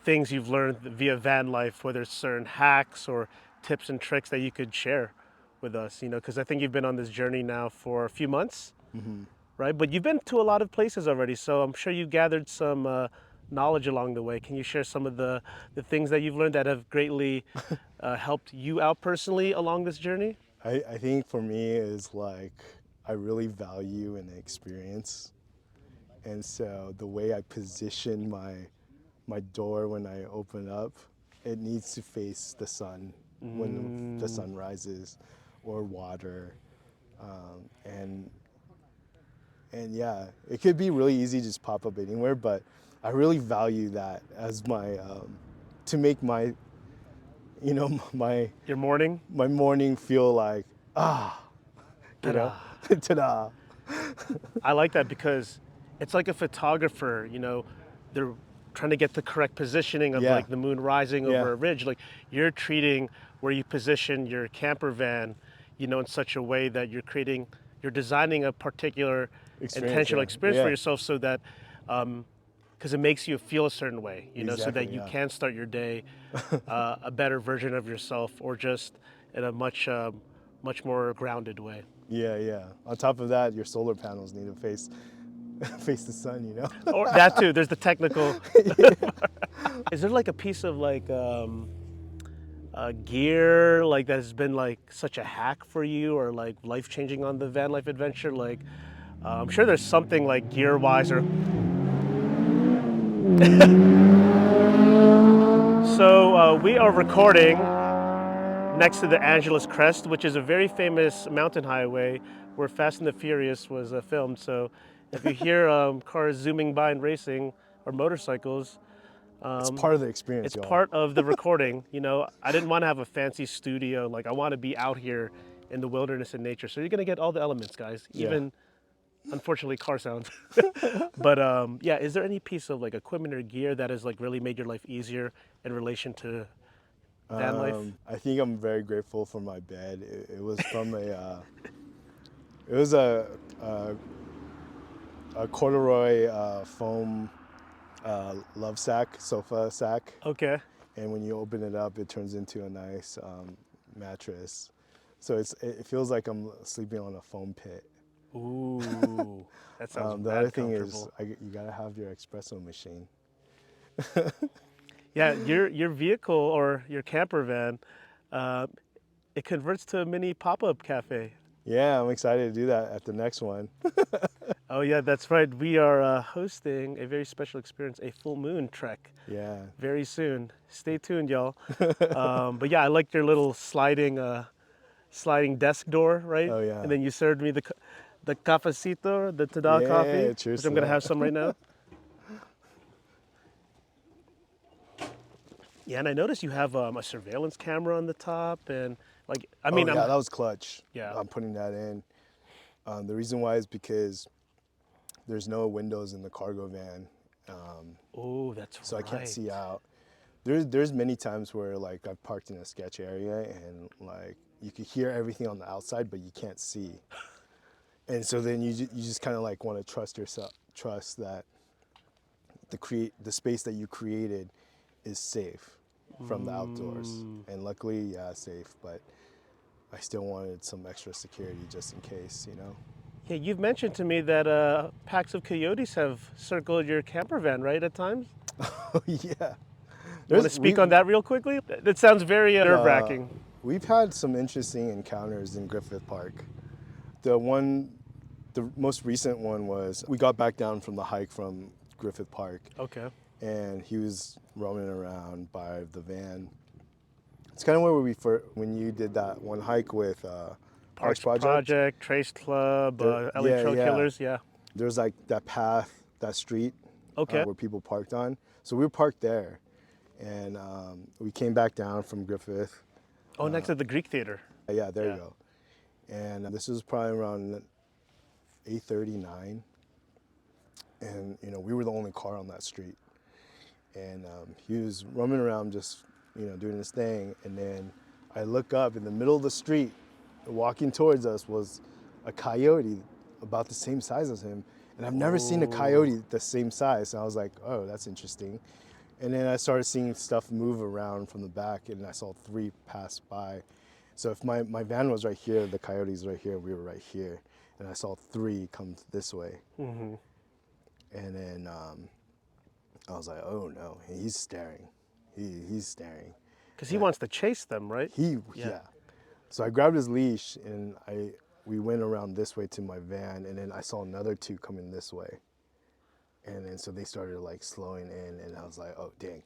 Speaker 1: things you've learned via van life, whether it's certain hacks or tips and tricks that you could share with us? Because I think you've been on this journey now for a few months, right? But you've been to a lot of places already, so I'm sure you gathered some knowledge along the way. Can you share some of the things that you've learned that have greatly helped you out personally along this journey?
Speaker 2: I think for me is like I really value an experience, and so the way I position my door when I open up, it needs to face the sun when the sun rises, or water, and yeah, it could be really easy to just pop up anywhere, but I really value that as my to make my my
Speaker 1: Your morning?
Speaker 2: my morning feel like you know
Speaker 1: Ta-da.
Speaker 2: ta-da.
Speaker 1: I like that because it's like a photographer, they're trying to get the correct positioning of
Speaker 2: Yeah,
Speaker 1: like the moon rising
Speaker 2: yeah,
Speaker 1: over a ridge. Like you're treating where you position your camper van, in such a way that you're designing a particular
Speaker 2: experience,
Speaker 1: intentional
Speaker 2: yeah,
Speaker 1: experience for
Speaker 2: yeah,
Speaker 1: yourself so that, because it makes you feel a certain way, so that
Speaker 2: exactly,
Speaker 1: you
Speaker 2: yeah,
Speaker 1: can start your day a better version of yourself or just in a much more grounded way.
Speaker 2: yeah, yeah. On top of that, your solar panels need to face face the sun,
Speaker 1: Or that too, there's the technical. Is there like a piece of like gear like that has been like such a hack for you or like life changing on the van life adventure? Like, I'm sure there's something like gear wise or. So we are recording next to the Angeles Crest, which is a very famous mountain highway where Fast and the Furious was filmed. So if you hear cars zooming by and racing or motorcycles,
Speaker 2: It's part of the experience,
Speaker 1: it's
Speaker 2: y'all.
Speaker 1: part of the recording. I didn't want to have a fancy studio. Like I want to be out here in the wilderness and nature. So you're gonna get all the elements, guys.
Speaker 2: Yeah.
Speaker 1: Even unfortunately car sounds. But yeah, is there any piece of like equipment or gear that has like really made your life easier in relation to van life?
Speaker 2: I think I'm very grateful for my bed. It was from it was a corduroy foam love sack, sofa sack,
Speaker 1: Okay.
Speaker 2: and when you open it up, it turns into a nice mattress. So it feels like I'm sleeping on a foam pit.
Speaker 1: Ooh, that sounds
Speaker 2: The other
Speaker 1: mad
Speaker 2: thing is
Speaker 1: comfortable.
Speaker 2: you gotta have your espresso machine.
Speaker 1: Yeah, your vehicle or your camper van, uh, it converts to a mini pop-up cafe.
Speaker 2: Yeah, I'm excited to do that at the next one.
Speaker 1: Oh yeah, that's right. We are hosting a very special experience, a full moon trek,
Speaker 2: Yeah,
Speaker 1: very soon. Stay tuned, y'all. But yeah, I liked your little sliding desk door, right?
Speaker 2: oh yeah,
Speaker 1: And then you served me the cafecito, the tada coffee,
Speaker 2: yeah. Cheers
Speaker 1: which
Speaker 2: to
Speaker 1: I'm gonna have
Speaker 2: that.
Speaker 1: some right now. Yeah, and I noticed you have a surveillance camera on the top, and like, I
Speaker 2: Oh
Speaker 1: mean,
Speaker 2: yeah, that was clutch.
Speaker 1: yeah.
Speaker 2: I'm putting that in. The reason why is because there's no windows in the cargo van,
Speaker 1: Oh, that's
Speaker 2: so I can't
Speaker 1: right.
Speaker 2: see out. There's many times where like I've parked in a sketch area and like you could hear everything on the outside, but you can't see. And so then you just kind of like want to trust that the space that you created is safe from the outdoors.
Speaker 1: Mm.
Speaker 2: And luckily, yeah, safe, but I still wanted some extra security just in case, you know?
Speaker 1: Yeah, you've mentioned to me that packs of coyotes have circled your camper van, right, at times?
Speaker 2: Oh yeah.
Speaker 1: You want to
Speaker 2: There's
Speaker 1: speak on that real quickly? That sounds very
Speaker 2: uh,
Speaker 1: nerve-wracking.
Speaker 2: we've had some interesting encounters in Griffith Park. The one the most recent one was we got back down from the hike from Griffith Park
Speaker 1: Okay.
Speaker 2: and he was roaming around by the van. It's kind of where when you did that one hike with Parks
Speaker 1: Parks
Speaker 2: Project.
Speaker 1: Project, Trace Club, LA
Speaker 2: Yeah,
Speaker 1: Trail
Speaker 2: yeah.
Speaker 1: Killers, yeah.
Speaker 2: There's like that path, that street
Speaker 1: Okay.
Speaker 2: where people parked on. So we were parked there, and we came back down from Griffith.
Speaker 1: Oh, next to the Greek Theater.
Speaker 2: Yeah, there you
Speaker 1: Yeah.
Speaker 2: go. And this was probably around 8:39, and you know we were the only car on that street. And he was roaming around just doing his thing, and then I look up in the middle of the street, walking towards us was a coyote about the same size as him, and I've never seen a
Speaker 1: Oh.
Speaker 2: coyote the same size. And I was like, oh, that's interesting. And then I started seeing stuff move around from the back, and I saw three pass by. So if my van was right here, the coyote's right here, we were right here, and I saw three come this way.
Speaker 1: Mm-hmm.
Speaker 2: And then I was like, oh no, he's staring. He's staring.
Speaker 1: Because he
Speaker 2: And
Speaker 1: wants to chase them, right?
Speaker 2: yeah. So I grabbed his leash and we went around this way to my van, and then I saw another two coming this way. And then so they started like slowing in, and I was like, oh dang.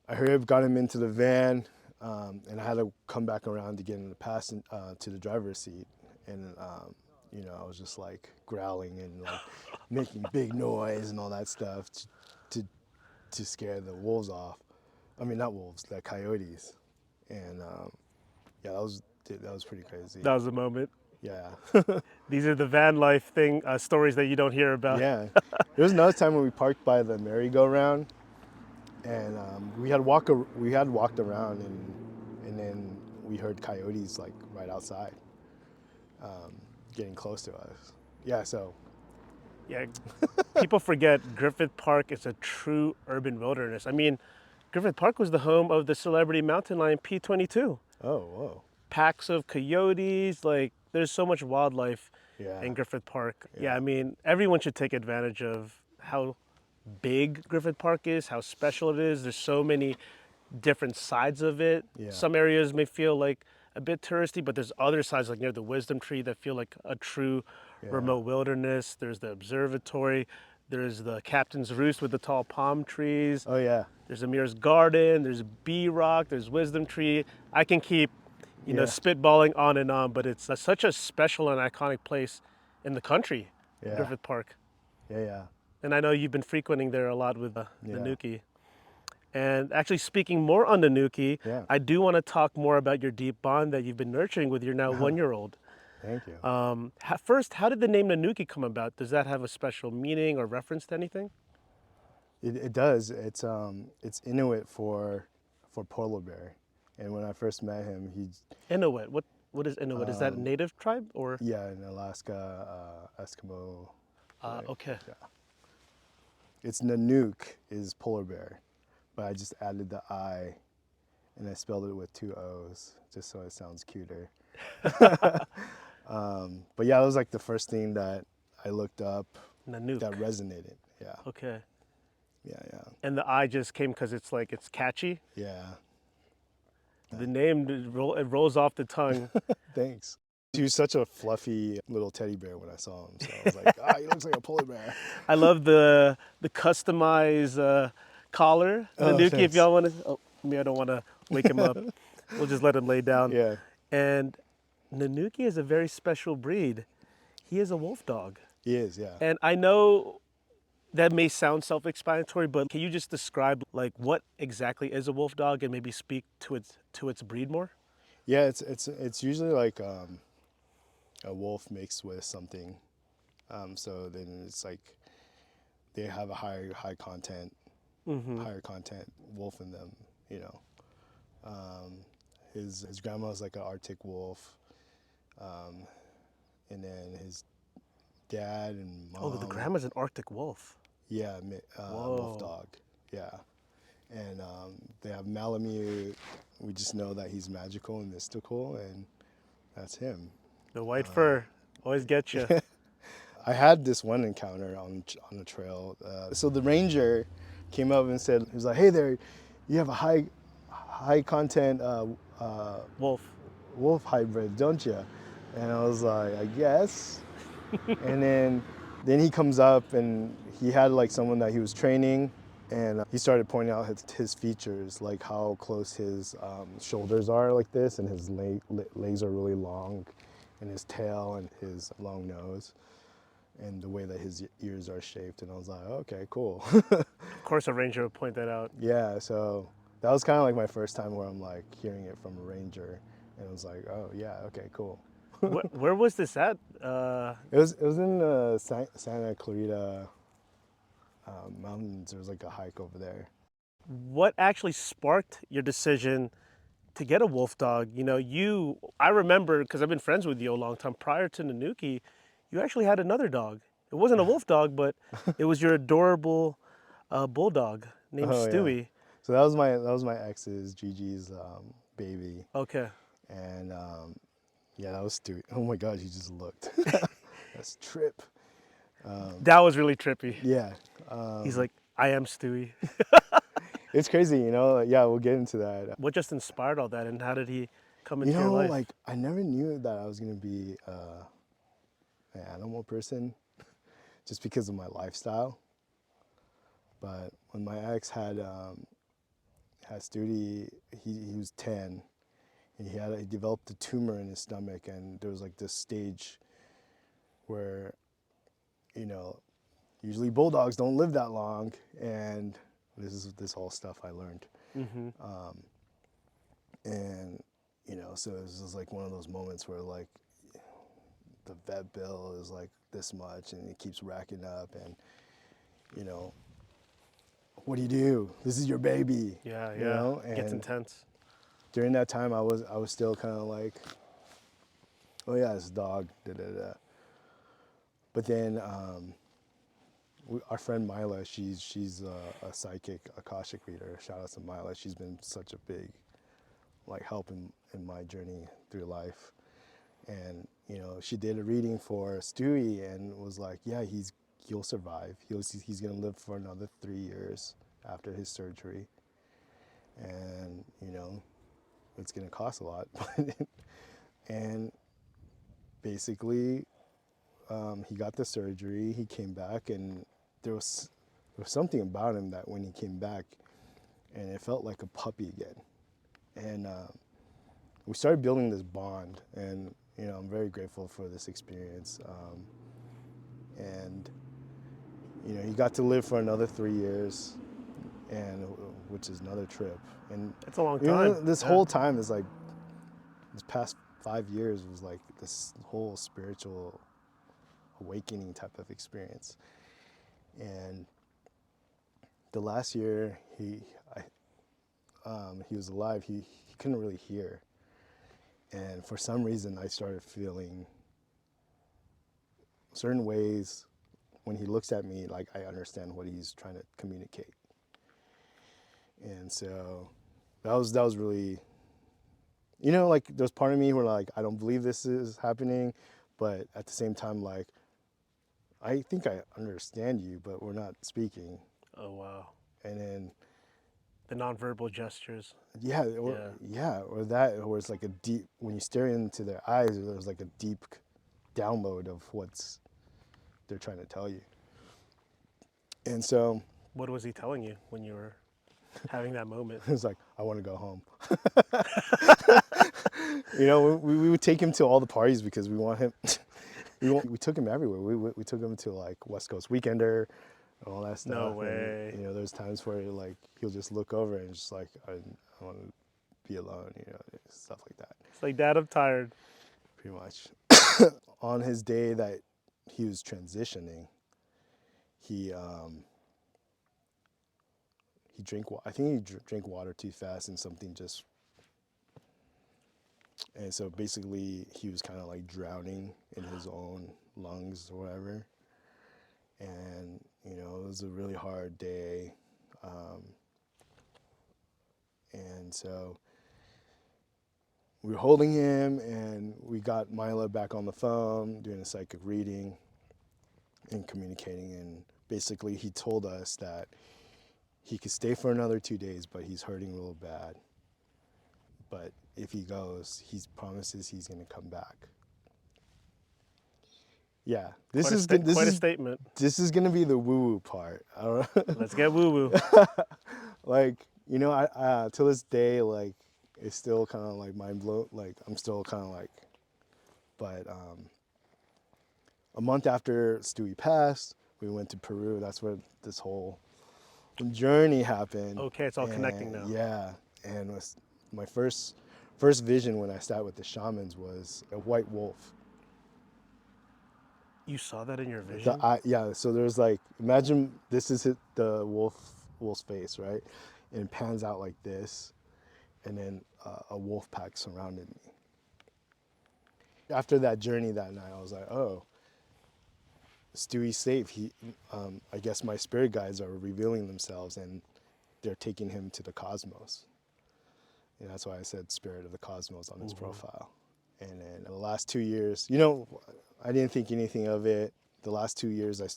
Speaker 2: I hurried up, got him into the van, and I had to come back around to get in to the driver's seat. And I was just like growling and like making big noise and all that stuff to to scare the wolves off. I mean, not wolves, the coyotes. And yeah, that was pretty crazy.
Speaker 1: That was the moment.
Speaker 2: Yeah,
Speaker 1: These are the van life stories that you don't hear about.
Speaker 2: yeah. There was another time when we parked by the merry-go-round, and we had walked around, and then we heard coyotes like right outside, getting close to us. Yeah, so
Speaker 1: Yeah, people forget Griffith Park is a true urban wilderness. I mean, Griffith Park was the home of the celebrity mountain lion P22.
Speaker 2: oh whoa,
Speaker 1: Packs of coyotes, like there's so much wildlife
Speaker 2: yeah,
Speaker 1: in Griffith Park. Yeah,
Speaker 2: yeah,
Speaker 1: I mean, everyone should take advantage of how big Griffith Park is, how special it is. There's so many different sides of it.
Speaker 2: yeah,
Speaker 1: Some areas may feel like a bit touristy, but there's other sides like near the Wisdom Tree that feel like a true
Speaker 2: yeah.
Speaker 1: remote wilderness. There's the observatory. There's the Captain's Roost with the tall palm trees.
Speaker 2: Oh yeah,
Speaker 1: There's Amir's Garden. There's Bee Rock. There's Wisdom Tree. I can keep,
Speaker 2: yeah,
Speaker 1: spitballing on and on, but it's such a special and iconic place in the country,
Speaker 2: yeah,
Speaker 1: Griffith Park.
Speaker 2: yeah, yeah,
Speaker 1: And I know you've been frequenting there a lot with
Speaker 2: yeah,
Speaker 1: Nanooki. And actually, speaking more on Nanooki,
Speaker 2: yeah.
Speaker 1: I do want to talk more about your deep bond that you've been nurturing with your now 1-year-old.
Speaker 2: Thank you.
Speaker 1: First, how did the name Nanooki come about? Does that have a special meaning or reference to anything?
Speaker 2: It does. It's Inuit for polar bear. And when I first met him,
Speaker 1: Inuit. What is Inuit? Is that a native tribe or?
Speaker 2: yeah, in Alaska, Eskimo. Right?
Speaker 1: Okay.
Speaker 2: Yeah. It's Nanook is polar bear, but I just added the I, and I spelled it with two O's just so it sounds cuter. But yeah, it was like the first thing that I looked up
Speaker 1: Nanook.
Speaker 2: that resonated. Yeah,
Speaker 1: Okay.
Speaker 2: yeah, yeah,
Speaker 1: And the I just came because it's catchy.
Speaker 2: yeah.
Speaker 1: The name it rolls off the tongue.
Speaker 2: Thanks. He was such a fluffy little teddy bear when I saw him. So I was like, ah, he looks like a polar bear.
Speaker 1: I love the customized collar.
Speaker 2: Oh,
Speaker 1: Nanooki, if
Speaker 2: thanks.
Speaker 1: y'all want to. Oh, me, I don't want to wake him up. We'll just let him lay down.
Speaker 2: Yeah.
Speaker 1: And Nanooki is a very special breed. He is a wolf dog.
Speaker 2: He is, yeah.
Speaker 1: And I know that may sound self-explanatory, but can you just describe like what exactly is a wolf dog and maybe speak to its breed more?
Speaker 2: Yeah, it's usually like a wolf mixed with something. So then it's like they have a higher content wolf in them. You know, his grandma's like an Arctic wolf, and then his dad and
Speaker 1: Oh, the
Speaker 2: mom,
Speaker 1: grandma's an Arctic wolf.
Speaker 2: yeah, wolf
Speaker 1: Whoa.
Speaker 2: dog, yeah, and they have Malamute. We just know that he's magical and mystical, and that's him.
Speaker 1: The white fur always get you.
Speaker 2: I had this one encounter on the trail. So the ranger came up and said, he was like, "Hey there, you have a high content
Speaker 1: Wolf.
Speaker 2: wolf hybrid, don't you?" And I was like, "I guess." And then he comes up and he had like someone that he was training, and he started pointing out his features, like how close his shoulders are like this, and his legs are really long, and his tail and his long nose, and the way that his ears are shaped. And I was like, okay, cool.
Speaker 1: Of course, a ranger would point that out.
Speaker 2: Yeah, so that was kind of like my first time where I'm like hearing it from a ranger, and it was like, oh yeah, okay, cool.
Speaker 1: Where was this at?
Speaker 2: It was in the Santa Clarita Mountains. There was like a hike over there.
Speaker 1: What actually sparked your decision to get a wolf dog? I remember because I've been friends with you a long time. Prior to Nanooki, you actually had another dog. It wasn't a wolf dog, but it was your adorable bulldog named
Speaker 2: Oh yeah.
Speaker 1: Stewie.
Speaker 2: So that was my ex's Gigi's baby,
Speaker 1: Okay.
Speaker 2: and yeah, that was Stewie. Oh my God, you just looked. That's Trip.
Speaker 1: That was really trippy.
Speaker 2: Yeah,
Speaker 1: He's like, I am Stewie.
Speaker 2: it's crazy, you know. Yeah, we'll get into that.
Speaker 1: What just inspired all that, and how did he come
Speaker 2: You
Speaker 1: into your
Speaker 2: know,
Speaker 1: life?
Speaker 2: like I never knew that I was gonna be an animal person, just because of my lifestyle. But when my ex had Stewie, he was 10. And he developed a tumor in his stomach, and there was like this stage where, you know, usually bulldogs don't live that long, and this is this whole stuff I learned.
Speaker 1: Mm-hmm.
Speaker 2: And so it was just like one of those moments where like the vet bill is like this much, and it keeps racking up, and you know, what do you do? This is your baby,
Speaker 1: Yeah,
Speaker 2: you
Speaker 1: yeah.
Speaker 2: know.
Speaker 1: Gets
Speaker 2: And
Speaker 1: intense.
Speaker 2: during that time, I was still kind of like, oh yeah, this dog, da da da. But then our friend Mila, she's a psychic Akashic reader. Shout out to Mila. She's been such a big like help in my journey through life. And she did a reading for Stewie and was like, yeah, he'll survive. He's gonna live for another 3 years after his surgery, and it's gonna cost a lot. And basically, he got the surgery. He came back, and there was something about him that when he came back, and it felt like a puppy again. And we started building this bond, and I'm very grateful for this experience. And he got to live for another 3 years, and which is another trip. And
Speaker 1: It's a long time.
Speaker 2: this
Speaker 1: Yeah.
Speaker 2: whole time is like this past 5 years was like this whole spiritual awakening type of experience. And the last year he was alive, he couldn't really hear. And for some reason, I started feeling certain ways when he looks at me, like I understand what he's trying to communicate. And so that was really, like there's part of me where like, I don't believe this is happening, but at the same time, like, I think I understand you, but we're not speaking.
Speaker 1: Oh, wow.
Speaker 2: And then,
Speaker 1: The nonverbal gestures.
Speaker 2: yeah, or that, or it's like a deep, when you stare into their eyes, there's like a deep download of what's they're trying to tell you. And so
Speaker 1: What was he telling you when you were having that moment?
Speaker 2: it's like, I want to go home. We would take him to all the parties because we want him. We took him everywhere. We took him to like West Coast Weekender. all that
Speaker 1: No
Speaker 2: stuff. And
Speaker 1: way.
Speaker 2: there's times where like he'll just look over and just like I want to be alone, stuff like that.
Speaker 1: It's like, Dad, I'm tired.
Speaker 2: Pretty much. On his day that he was transitioning, he drank. I think he drank water too fast, and something just. And so basically, he was kind of like drowning in his own lungs or whatever. And it was a really hard day, and so we were holding him, and we got Mila back on the phone doing a psychic reading and communicating. And basically, he told us that he could stay for another 2 days, but he's hurting real bad. But if he goes, he promises he's going to come back. Yeah,
Speaker 1: Quite a statement.
Speaker 2: This is going to be the woo-woo part. I don't know.
Speaker 1: Let's get woo-woo.
Speaker 2: Like, I till this day, like, it's still kind of like mind blown. Like, I'm still kind of like, but a month after Stewie passed, we went to Peru. That's where this whole journey happened.
Speaker 1: Okay, it's all connecting now.
Speaker 2: Yeah, and my first vision when I sat with the shamans was a white wolf.
Speaker 1: You saw that in your vision?
Speaker 2: Yeah, so there's like, imagine this is the wolf's face, right? And it pans out like this, and then a wolf pack surrounded me. After that journey that night, I was like, oh, Stewie's safe. I guess my spirit guides are revealing themselves, and they're taking him to the cosmos. And that's why I said spirit of the cosmos on his profile. And then the last 2 years, I didn't think anything of it. The last 2 years, I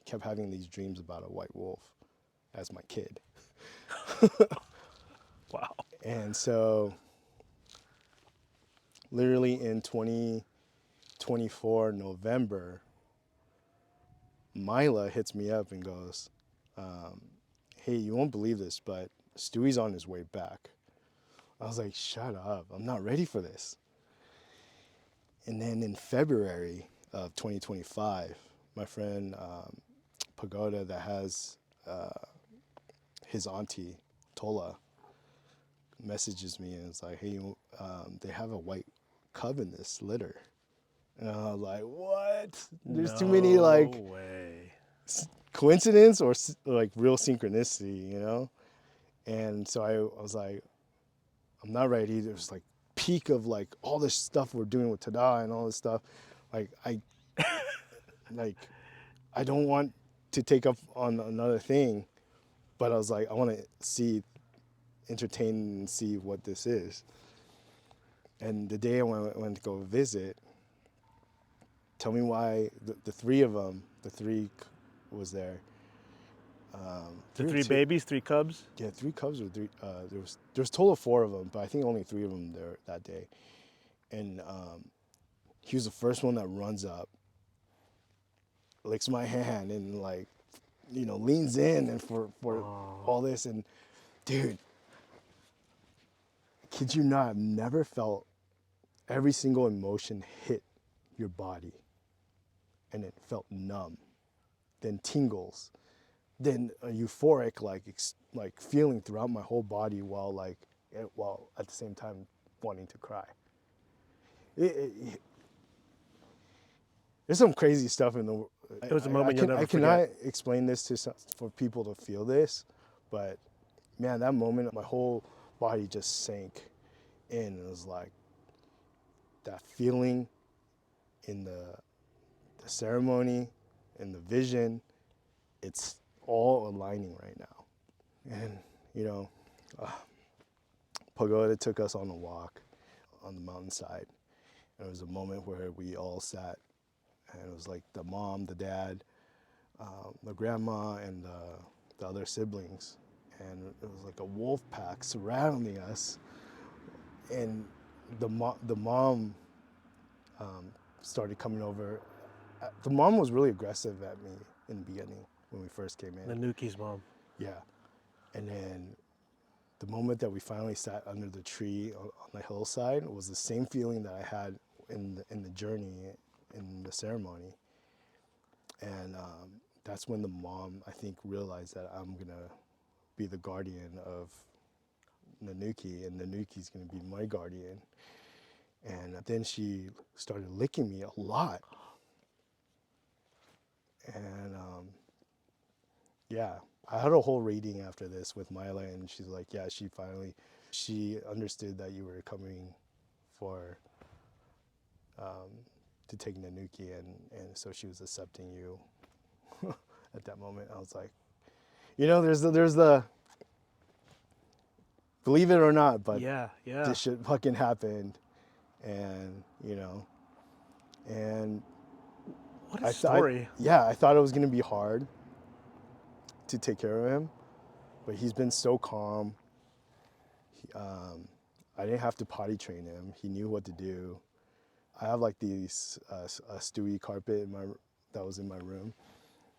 Speaker 2: kept having these dreams about a white wolf as my kid.
Speaker 1: Wow.
Speaker 2: And so, literally in 2024 November, Mila hits me up and goes, hey, you won't believe this, but Stewie's on his way back. I was like, shut up, I'm not ready for this. And then in February of 2025, my friend Pagoda, that has his auntie, Tola, messages me and it's like, hey, they have a white cub in this litter. And I was like, what? There's too many like
Speaker 1: way.
Speaker 2: coincidence or like real synchronicity, And so I was like, I'm not ready. There's like peak of like all this stuff we're doing with Tada and all this stuff. Like I don't want to take up on another thing, but I was like, I want to entertain and see what this is. And the day I went to go visit, tell me why the three of them, the three was there.
Speaker 1: The three babies, 3 cubs?
Speaker 2: Yeah, 3 cubs or 3. There was total of 4 of them, but I think only 3 of them there that day. And he was the first one that runs up, licks my hand, and like, leans in and for all this. And dude, kid you not, I've never felt every single emotion hit your body, and it felt numb, then tingles, then a euphoric like feeling throughout my whole body while at the same time wanting to cry. There's some crazy stuff in the.
Speaker 1: It was a moment you'll never
Speaker 2: I
Speaker 1: forget.
Speaker 2: cannot explain this for people to feel this, but man, that moment, my whole body just sank in. It was like that feeling in the ceremony, in the vision. It's all aligning right now. And, Pagoda took us on a walk on the mountainside. And it was a moment where we all sat, and it was like the mom, the dad, the grandma, and the other siblings. And it was like a wolf pack surrounding us. And the mom started coming over. The mom was really aggressive at me in the beginning when we first came in.
Speaker 1: Nanooki's mom.
Speaker 2: Yeah. And then the moment that we finally sat under the tree on the hillside was the same feeling that I had in the journey, in the ceremony. And that's when the mom, I think, realized that I'm gonna be the guardian of Nanooki, and Nanooki's gonna be my guardian. And then she started licking me a lot. And yeah, I had a whole reading after this with Mila, and she's like, yeah, she understood that you were coming for, to take Nanooki, and so she was accepting you at that moment. I was like, there's the, believe it or not, but
Speaker 1: Yeah, yeah.
Speaker 2: this shit fucking happened. And, and
Speaker 1: What a
Speaker 2: I thought,
Speaker 1: story.
Speaker 2: yeah, I thought it was gonna be hard to take care of him, but he's been so calm. I didn't have to potty train him. He knew what to do. I have like these a Stewie carpet that was in my room.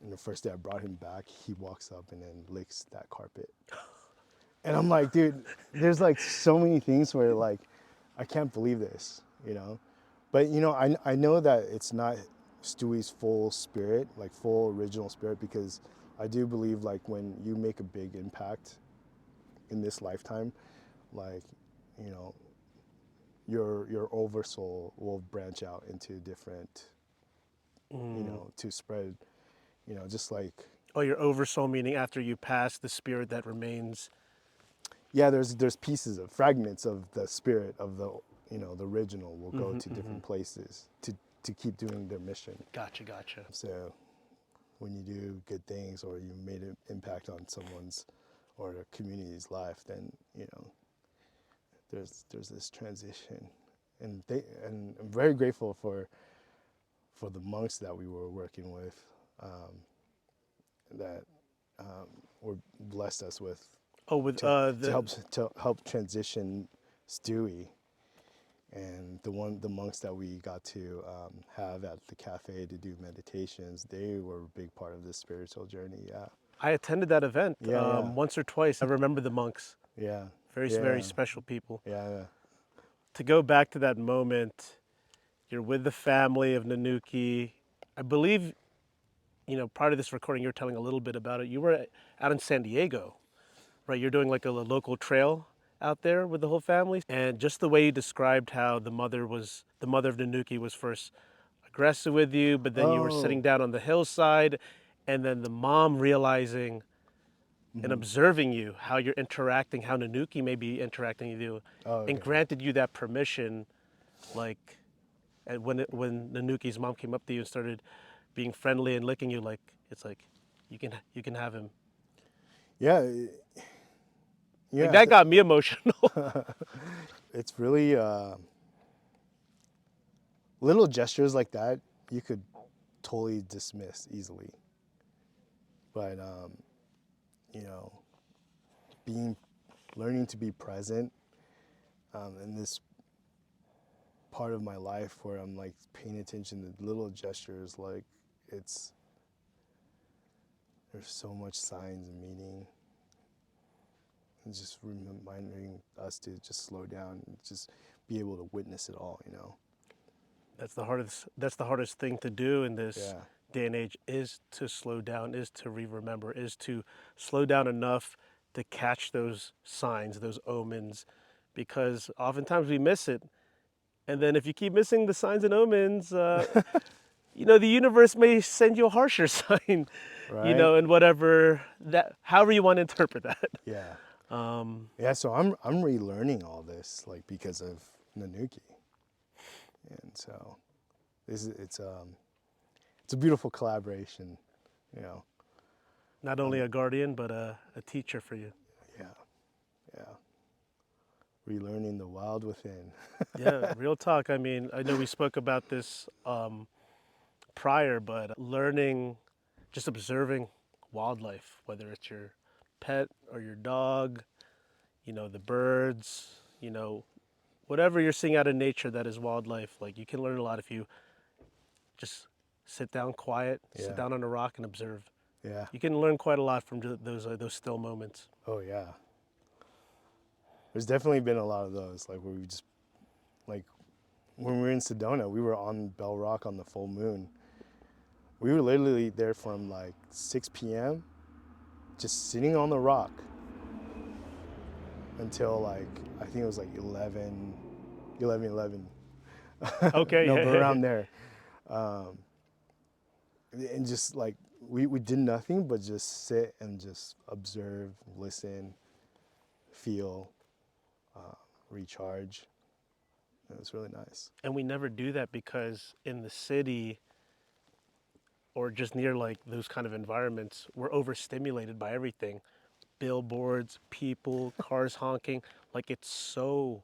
Speaker 2: And the first day I brought him back, he walks up and then licks that carpet. And I'm like, dude, there's like so many things where like, I can't believe this, But I know that it's not Stewie's full spirit, like full original spirit, because I do believe like when you make a big impact in this lifetime, like, you know, your oversoul will branch out into different, to spread, just like,
Speaker 1: Oh, your oversoul, meaning after you pass, the spirit that remains.
Speaker 2: yeah, there's pieces of fragments of the spirit of the original will go to different places to keep doing their mission.
Speaker 1: Gotcha, gotcha.
Speaker 2: So when you do good things or you made an impact on someone's or the community's life, then there's this transition, and I'm very grateful for the monks that we were working with, that were blessed us with
Speaker 1: Oh, with
Speaker 2: to help transition Stewie, and the monks that we got to have at the cafe to do meditations, they were a big part of this spiritual journey. Yeah.
Speaker 1: I attended that event
Speaker 2: Yeah.
Speaker 1: once or twice. I remember the monks.
Speaker 2: Yeah.
Speaker 1: Very,
Speaker 2: Yeah.
Speaker 1: very special people.
Speaker 2: Yeah.
Speaker 1: To go back to that moment, you're with the family of Nanooki. I believe, prior to this recording, you were telling a little bit about it. You were out in San Diego, right? You're doing like a local trail out there with the whole family. And just the way you described how the mother of Nanooki was first aggressive with you, but then you were
Speaker 2: Oh.
Speaker 1: sitting down on the hillside, and then the mom realizing and observing you, how you're interacting, how Nanooki may be interacting with you,
Speaker 2: Oh,
Speaker 1: and
Speaker 2: okay.
Speaker 1: granted you that permission, like, and when Nanooki's mom came up to you and started being friendly and licking you, like, it's like, you can have him.
Speaker 2: Yeah.
Speaker 1: Like,
Speaker 2: Yeah.
Speaker 1: that got me emotional.
Speaker 2: It's really little gestures like that you could totally dismiss easily, but you know, learning to be present in this part of my life where I'm like paying attention to little gestures, like there's so much signs and meaning, and just reminding us to just slow down and just be able to witness it all,
Speaker 1: That's the hardest thing to do in this
Speaker 2: Yeah.
Speaker 1: day and age, is to slow down, is to remember, is to slow down enough to catch those signs, those omens, because oftentimes we miss it. And then if you keep missing the signs and omens, the universe may send you a harsher sign,
Speaker 2: Right.
Speaker 1: and however you want to interpret that.
Speaker 2: Yeah. Yeah, so I'm relearning all this, like, because of Nanooki. And so it's a beautiful collaboration, you know.
Speaker 1: Not only a guardian, but a teacher for you.
Speaker 2: Yeah. Yeah. Relearning the wild within.
Speaker 1: Yeah, real talk. I mean, I know we spoke about this prior, but learning, just observing wildlife, whether it's your pet or your dog, the birds, whatever you're seeing out in nature that is wildlife, like, you can learn a lot if you just sit down quiet, sit
Speaker 2: Yeah.
Speaker 1: down on a rock and observe.
Speaker 2: Yeah.
Speaker 1: You can learn quite a lot from those still moments.
Speaker 2: Oh yeah. There's definitely been a lot of those, like, where we just, like, when we were in Sedona, we were on Bell Rock on the full moon We were literally there from like 6 p.m. just sitting on the rock until like, I think it was like 11.
Speaker 1: Okay,
Speaker 2: No,
Speaker 1: yeah,
Speaker 2: but
Speaker 1: yeah, yeah.
Speaker 2: around there. And just like, we did nothing but just sit and just observe, listen, feel, recharge. It was really nice.
Speaker 1: And we never do that because in the city or just near like those kind of environments, we're overstimulated by everything. Billboards, people, cars honking. Like it's so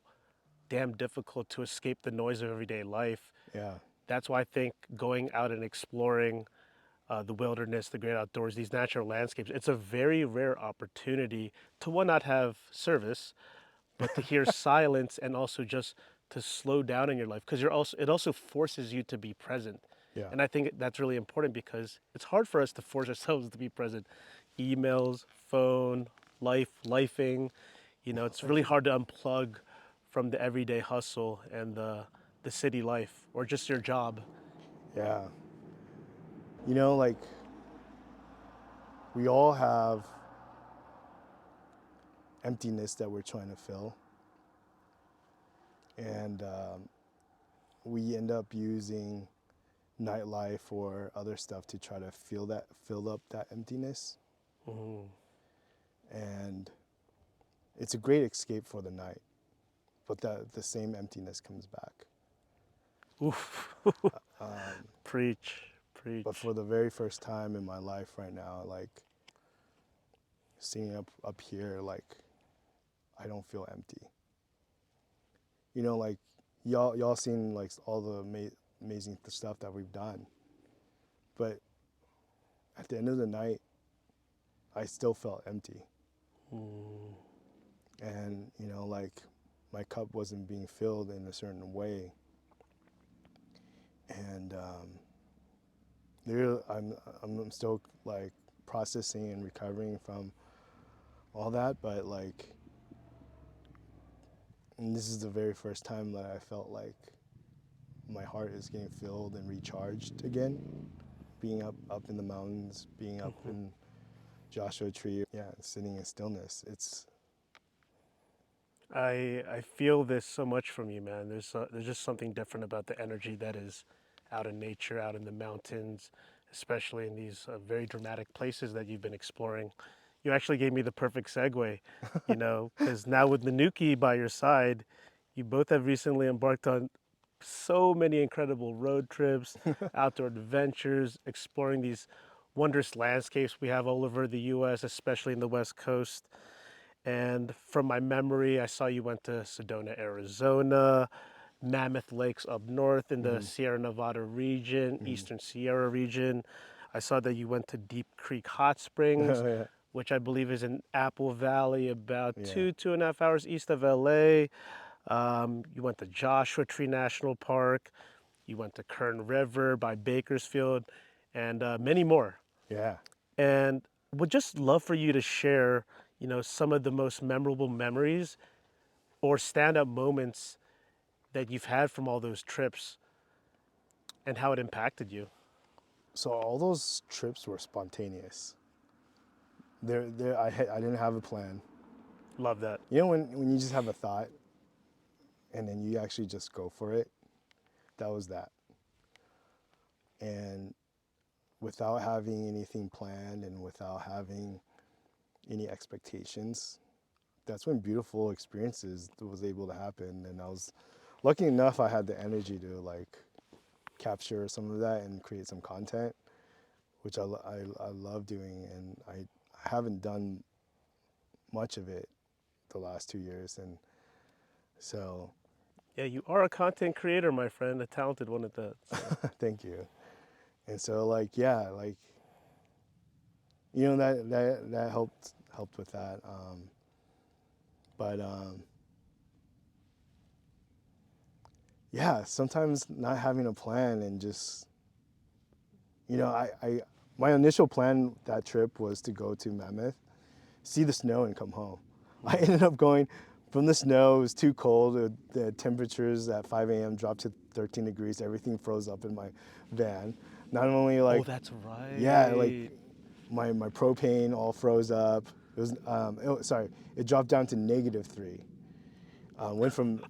Speaker 1: damn difficult to escape the noise of everyday life.
Speaker 2: Yeah,
Speaker 1: That's why I think going out and exploring the wilderness, the great outdoors, these natural landscapes, it's a very rare opportunity to one, not have service, but to hear silence and also just to slow down in your life because it also forces you to be present.
Speaker 2: yeah.
Speaker 1: And I think that's really important because it's hard for us to force ourselves to be present. Emails, phone, lifing, it's really hard to unplug from the everyday hustle and the city life or just your job.
Speaker 2: Yeah. Like, we all have emptiness that we're trying to fill. And we end up using nightlife or other stuff to try to fill up that emptiness.
Speaker 1: Mhm.
Speaker 2: And it's a great escape for the night, but the same emptiness comes back.
Speaker 1: Oof. Preach,
Speaker 2: But
Speaker 1: preach.
Speaker 2: for the very first time in my life right now, like, sitting up here, like, I don't feel empty. Like, y'all seen like all the amazing stuff that we've done, but at the end of the night, I still felt empty.
Speaker 1: Mm.
Speaker 2: And like, my cup wasn't being filled in a certain way. And I'm still like processing and recovering from all that, but like, and this is the very first time that I felt like my heart is getting filled and recharged again. Being up in the mountains, being up
Speaker 1: Mhm.
Speaker 2: in Joshua Tree, yeah, sitting in stillness. It's
Speaker 1: I feel this so much from you, man. There's just something different about the energy that is out in nature, out in the mountains, especially in these very dramatic places that you've been exploring. You actually gave me the perfect segue, because now with Nanooki by your side, you both have recently embarked on so many incredible road trips, outdoor adventures, exploring these wondrous landscapes we have all over the U.S., especially in the West Coast. And from my memory, I saw you went to Sedona, Arizona, Mammoth Lakes up north in the
Speaker 2: mm-hmm,
Speaker 1: Sierra Nevada region,
Speaker 2: mm-hmm.
Speaker 1: Eastern Sierra region. I saw that you went to Deep Creek Hot Springs,
Speaker 2: Oh yeah,
Speaker 1: which I believe is in Apple Valley, about
Speaker 2: yeah,
Speaker 1: 2.5 hours east of LA. You went to Joshua Tree National Park. You went to Kern River by Bakersfield, and many more.
Speaker 2: yeah.
Speaker 1: And would just love for you to share, some of the most memorable memories or stand-up moments that you've had from all those trips and how it impacted you.
Speaker 2: So all those trips were spontaneous. I didn't have a plan.
Speaker 1: Love that.
Speaker 2: When you just have a thought and then you actually just go for it. That was that. And without having anything planned and without having any expectations, that's when beautiful experiences was able to happen. And I was lucky enough I had the energy to like capture some of that and create some content, which I love doing. And I haven't done much of it the last 2 years. And so
Speaker 1: Yeah, you are a content creator, my friend, a talented one at that. So
Speaker 2: thank you. And so like, yeah, like, that helped with that. But yeah, sometimes not having a plan and just, I my initial plan that trip was to go to Mammoth, see the snow, and come home. I ended up going from the snow. It was too cold. The temperatures at 5 a.m. dropped to 13 degrees. Everything froze up in my van. Not only
Speaker 1: Oh, that's right.
Speaker 2: yeah, like my propane all froze up. It was, it dropped down to -3. Went from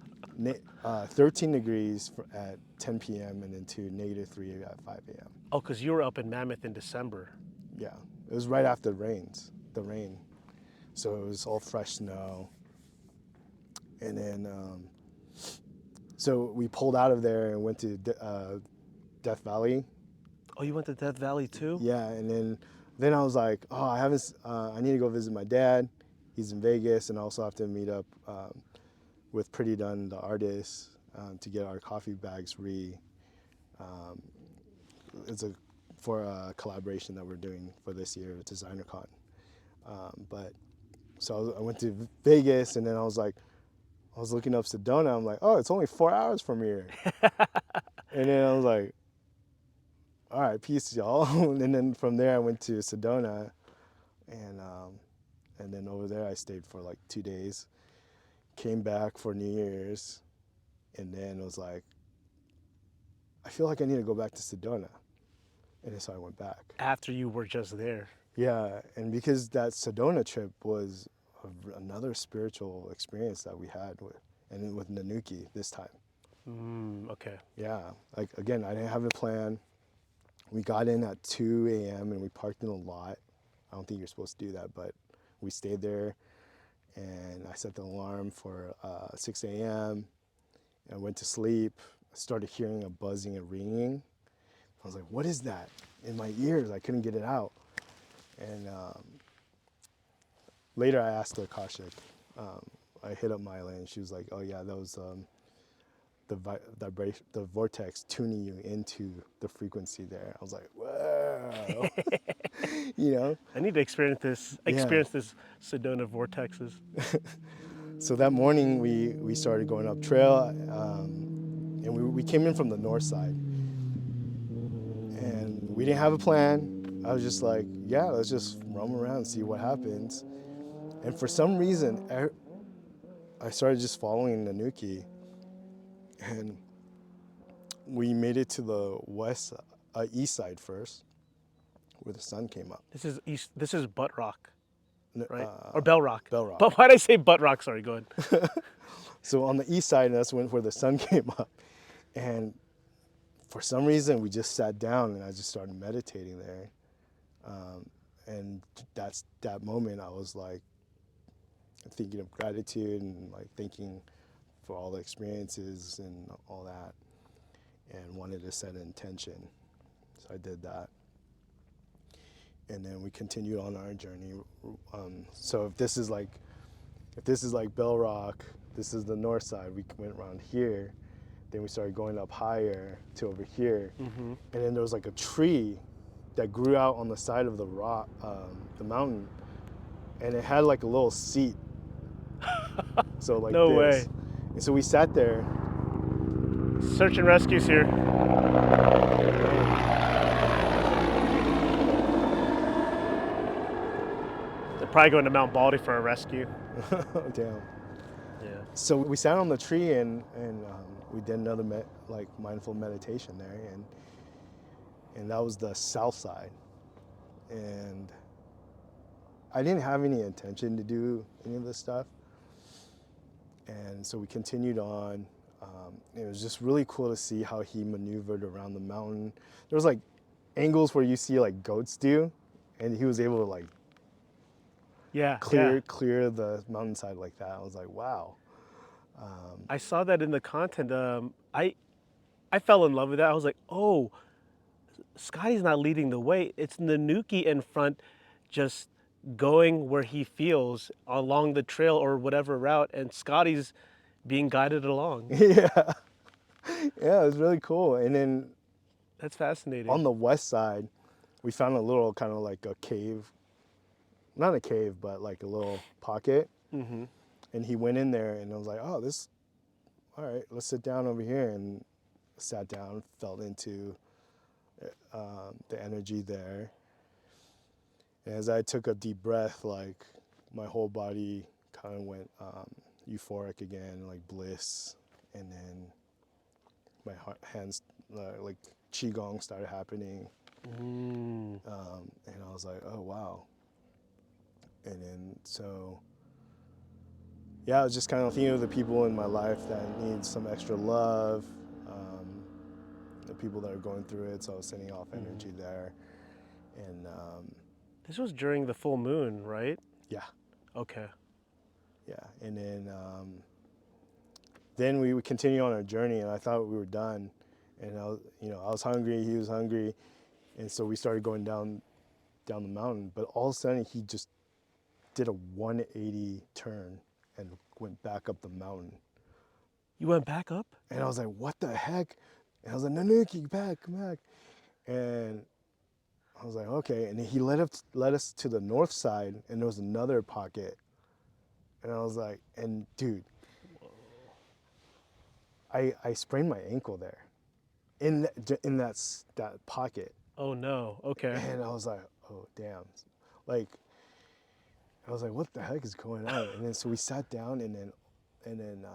Speaker 2: 13 degrees at 10 p.m. and then to -3 at 5 a.m.
Speaker 1: Oh, because you were up in Mammoth in December.
Speaker 2: Yeah, it was right after the rain. So it was all fresh snow. And then, so we pulled out of there and went to Death Valley.
Speaker 1: Oh, you went to Death Valley too?
Speaker 2: Yeah, and then I was like, oh, I need to go visit my dad. He's in Vegas, and I also have to meet up with Pretty Done, the artist, to get our coffee bags for a collaboration that we're doing for this year at DesignerCon. So I went to Vegas, and then I was looking up Sedona. I'm like, oh, it's only 4 hours from here. And then I was like, all right, peace, y'all. And then from there, I went to Sedona, and then over there, I stayed for like 2 days. Came back for New Year's, and then it was like, I feel like I need to go back to Sedona. And then so I went back.
Speaker 1: After you were just there.
Speaker 2: Yeah, and because that Sedona trip was another spiritual experience that we had with Nanooki this time.
Speaker 1: Okay.
Speaker 2: Yeah, like again, I didn't have a plan. We got in at 2 a.m. and we parked in a lot. I don't think you're supposed to do that, but we stayed there, and I set the alarm for 6 a.m. I went to sleep. I started hearing a buzzing and ringing. I was like, what is that? In my ears, I couldn't get it out. And later I asked Akashic. I hit up Myla, and she was like, oh yeah, that was the vortex tuning you into the frequency there. I was like, whoa. You know?
Speaker 1: I need to experience this Sedona vortexes.
Speaker 2: So that morning we started going up trail, and we came in from the north side. And we didn't have a plan. I was just like, yeah, let's just roam around and see what happens. And for some reason, I started just following Nanooki, and we made it to the east side first, where the sun came up.
Speaker 1: This is Butt Rock, right?
Speaker 2: Uh,
Speaker 1: Or Bell Rock.
Speaker 2: Bell Rock.
Speaker 1: But why did I say Butt Rock? Sorry, go ahead.
Speaker 2: So on the east side, that's where the sun came up. And for some reason, we just sat down, and I just started meditating there. And that moment, I was like thinking of gratitude and like thanking for all the experiences and all that, and wanted to set an intention. So I did that. And then we continued on our journey. So if this is like Bell Rock, this is the north side. We went around here, then we started going up higher to over here, and then there was like a tree that grew out on the side of the rock, the mountain, and it had like a little seat. So like
Speaker 1: No
Speaker 2: this.
Speaker 1: way.
Speaker 2: And so we sat there.
Speaker 1: Search and rescue's here. They're probably going to Mount Baldy for a rescue.
Speaker 2: Damn.
Speaker 1: Yeah.
Speaker 2: So we sat on the tree, and we did another mindful meditation there, and that was the south side. And I didn't have any intention to do any of this stuff. And so we continued on. It was just really cool to see how he maneuvered around the mountain. There was like angles where you see like goats do, and he was able to like clear the mountainside like that. I was like, wow.
Speaker 1: I saw that in the content. I fell in love with that. I was like, oh, Scotty's not leading the way. It's Nanooki in front, just going where he feels along the trail or whatever route, and Scotty's being guided along.
Speaker 2: Yeah. Yeah, it was really cool. And then
Speaker 1: That's fascinating.
Speaker 2: on the west side, we found a little kind of like a cave. Not a cave, but like a little pocket. And he went in there, and I was like, oh, all right, let's sit down over here. And sat down, felt into the energy there. And as I took a deep breath, like my whole body kind of went euphoric again, like bliss. And then my hands like qigong started happening, and I was like, oh wow. And then so yeah, I was just kind of thinking of the people in my life that need some extra love, the people that are going through it. So I was sending off energy there, and
Speaker 1: This was during the full moon, right?
Speaker 2: yeah,
Speaker 1: Okay.
Speaker 2: yeah. And then we would continue on our journey, and I thought we were done. And I was hungry, he was hungry, and so we started going down the mountain. But all of a sudden, he just did a 180 turn and went back up the mountain.
Speaker 1: You went back up?
Speaker 2: And I was like, what the heck? And I was like, Nanooki, come back. And I was like, okay. And he led us to the north side, and there was another pocket. And I was like, and dude, I sprained my ankle there in that pocket.
Speaker 1: Oh no. Okay.
Speaker 2: And I was like, oh damn. Like, I was like, what the heck is going on? And then so we sat down, and then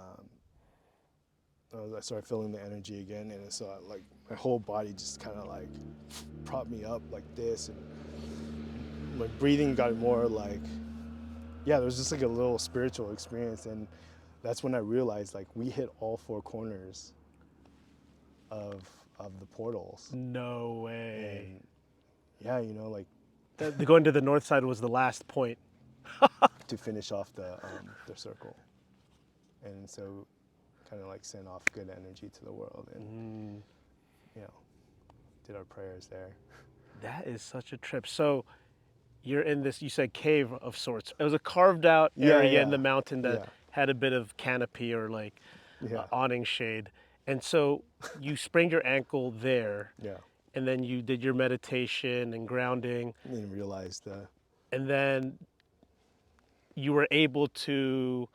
Speaker 2: I started feeling the energy again, and so like my whole body just kind of like propped me up like this, and my breathing got more like, yeah, there was just like a little spiritual experience. And that's when I realized like we hit all four corners of the portals.
Speaker 1: No way.
Speaker 2: And yeah, like
Speaker 1: The going to the north side was the last point.
Speaker 2: to finish off the circle, and so kind of like send off good energy to the world, and did our prayers there.
Speaker 1: That is such a trip. So you're in this, you said cave of sorts. It was a carved out area in the mountain that had a bit of canopy or like awning shade. And so you sprained your ankle there.
Speaker 2: Yeah.
Speaker 1: And then you did your meditation and grounding.
Speaker 2: I didn't realize that.
Speaker 1: And then you were able to,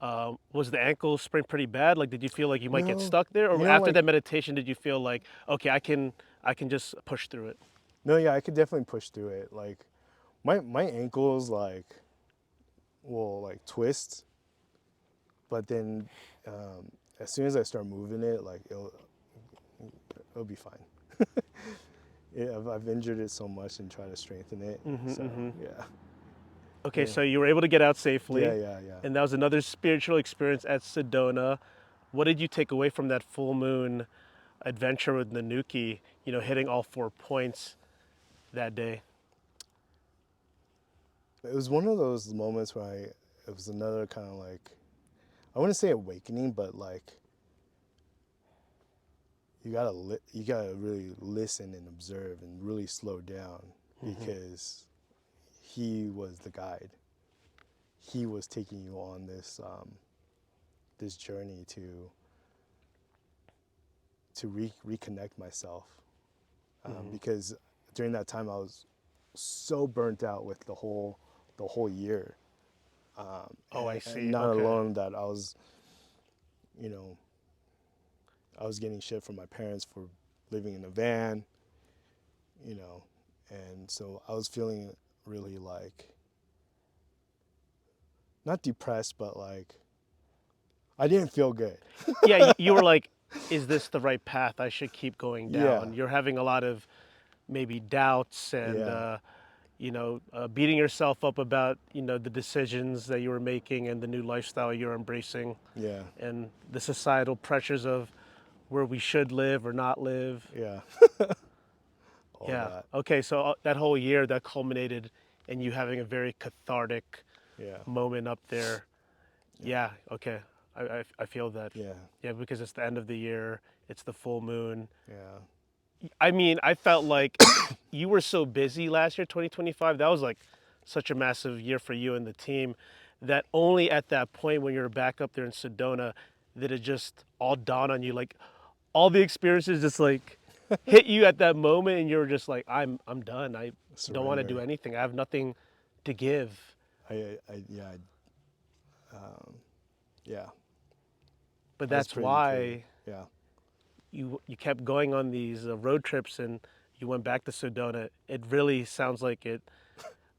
Speaker 1: was the ankle sprain pretty bad? Like, did you feel like you might get
Speaker 2: No.
Speaker 1: stuck there? Or
Speaker 2: You know,
Speaker 1: after
Speaker 2: like-
Speaker 1: that meditation, did you feel like, okay, I can just push through it?
Speaker 2: No, yeah, I could definitely push through it. Like my ankles like will like twist, but then as soon as I start moving it, like it'll be fine. Yeah, I've injured it so much and try to strengthen it. Yeah.
Speaker 1: Okay, so you were able to get out safely.
Speaker 2: Yeah.
Speaker 1: And that was another spiritual experience at Sedona. What did you take away from that full moon adventure with Nanooki, hitting all 4 points that day?
Speaker 2: It was one of those moments where it was another kind of like, I wouldn't say awakening, but like you gotta really listen and observe and really slow down, because he was the guide. He was taking you on this this journey to reconnect myself, because during that time I was so burnt out with the whole year.
Speaker 1: I see.
Speaker 2: And not
Speaker 1: Okay.
Speaker 2: alone that I was getting shit from my parents for living in a van, and so I was feeling really like, not depressed, but like, I didn't feel good.
Speaker 1: Yeah, you were like, is this the right path? I should keep going down.
Speaker 2: Yeah.
Speaker 1: You're having a lot of maybe doubts and,
Speaker 2: Yeah.
Speaker 1: beating yourself up about, the decisions that you were making and the new lifestyle you're embracing
Speaker 2: Yeah.
Speaker 1: and the societal pressures of where we should live or not live.
Speaker 2: Yeah. All
Speaker 1: Yeah.
Speaker 2: that.
Speaker 1: Okay, so that whole year that culminated in you having a very cathartic
Speaker 2: Yeah.
Speaker 1: moment up there. Yeah, okay. I feel that.
Speaker 2: Yeah.
Speaker 1: Yeah, because it's the end of the year, it's the full moon.
Speaker 2: Yeah.
Speaker 1: I mean, I felt like you were so busy last year, 2025. That was like such a massive year for you and the team that only at that point when you were back up there in Sedona did it just all dawn on you. Like all the experiences just like hit you at that moment and you were just like, I'm done. I don't want to do
Speaker 2: Surrender.
Speaker 1: anything. I have nothing to give.
Speaker 2: Yeah.
Speaker 1: But
Speaker 2: That's
Speaker 1: that's
Speaker 2: pretty
Speaker 1: why
Speaker 2: Yeah.
Speaker 1: you kept going on these road trips and you went back to Sedona. It really sounds like it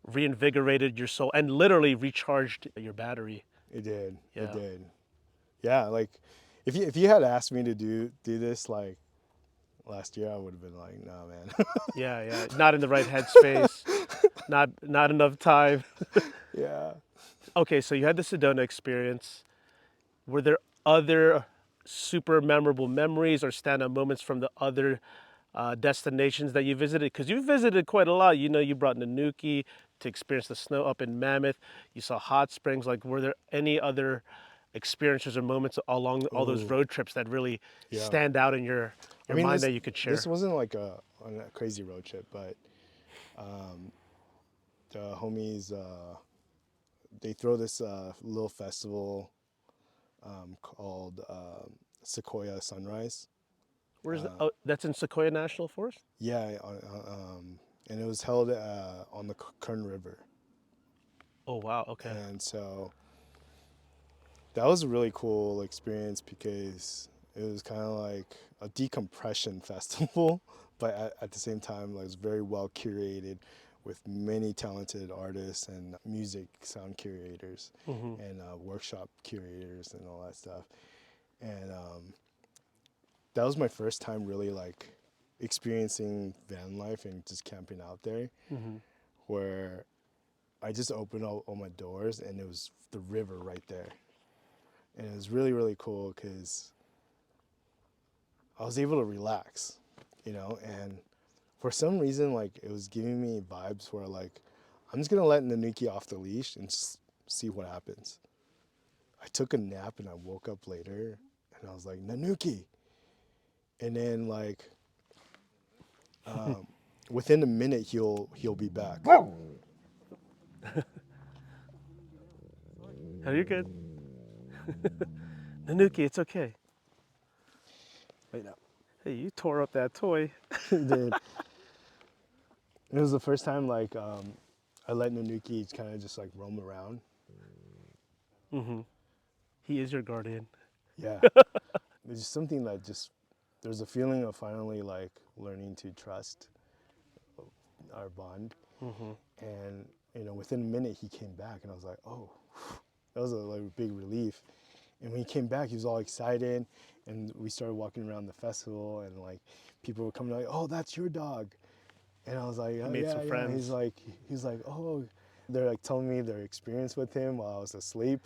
Speaker 1: reinvigorated your soul and literally recharged your battery.
Speaker 2: It did.
Speaker 1: Yeah.
Speaker 2: It did. Yeah, like if you had asked me to do this like last year, I would have been like, nah, man.
Speaker 1: Yeah, yeah. Not in the right headspace. Not enough time.
Speaker 2: Yeah.
Speaker 1: Okay, so you had the Sedona experience. Were there other super memorable memories or standout moments from the other destinations that you visited? Because you visited quite a lot. You know, you brought Nanooki to experience the snow up in Mammoth. You saw hot springs. Like, were there any other experiences or moments along all those
Speaker 2: Ooh,
Speaker 1: road trips that really
Speaker 2: yeah.
Speaker 1: stand out in
Speaker 2: I
Speaker 1: your
Speaker 2: mean,
Speaker 1: mind
Speaker 2: this
Speaker 1: that you could
Speaker 2: this
Speaker 1: share?
Speaker 2: wasn't like a crazy road trip, but the homies they throw this little festival called Sequoia Sunrise.
Speaker 1: Where's that? Oh, that's in Sequoia National Forest?
Speaker 2: Yeah, and it was held on the Kern River,
Speaker 1: Oh, wow. Okay.
Speaker 2: and so that was a really cool experience because it was kind of like a decompression festival, but at the same time, like, it was very well curated with many talented artists and music sound curators and workshop curators and all that stuff. And that was my first time really like experiencing van life and just camping out there, where I just opened all my doors and it was the river right there. And it was really, really cool because I was able to relax, and for some reason, like, it was giving me vibes where, like, I'm just gonna let Nanooki off the leash and just see what happens. I took a nap and I woke up later and I was like, Nanooki. And then, like, within a minute, he'll be back.
Speaker 1: Oh, you're good. Nanuki, it's okay.
Speaker 2: Right now.
Speaker 1: Hey, you tore up that toy.
Speaker 2: He did. It was the first time, like, I let Nanooki kind of just, like, roam around.
Speaker 1: He is your guardian.
Speaker 2: Yeah. It's just something that just, there's a feeling of finally, like, learning to trust our bond. And, within a minute, he came back, and I was like, oh, that was a like, big relief. And when he came back, he was all excited, and we started walking around the festival, and, like, people were coming like, oh, that's your dog. And I was like,
Speaker 1: He
Speaker 2: oh,
Speaker 1: made
Speaker 2: yeah,
Speaker 1: some
Speaker 2: yeah.
Speaker 1: friends.
Speaker 2: He's like, oh, they're like telling me their experience with him while I was asleep.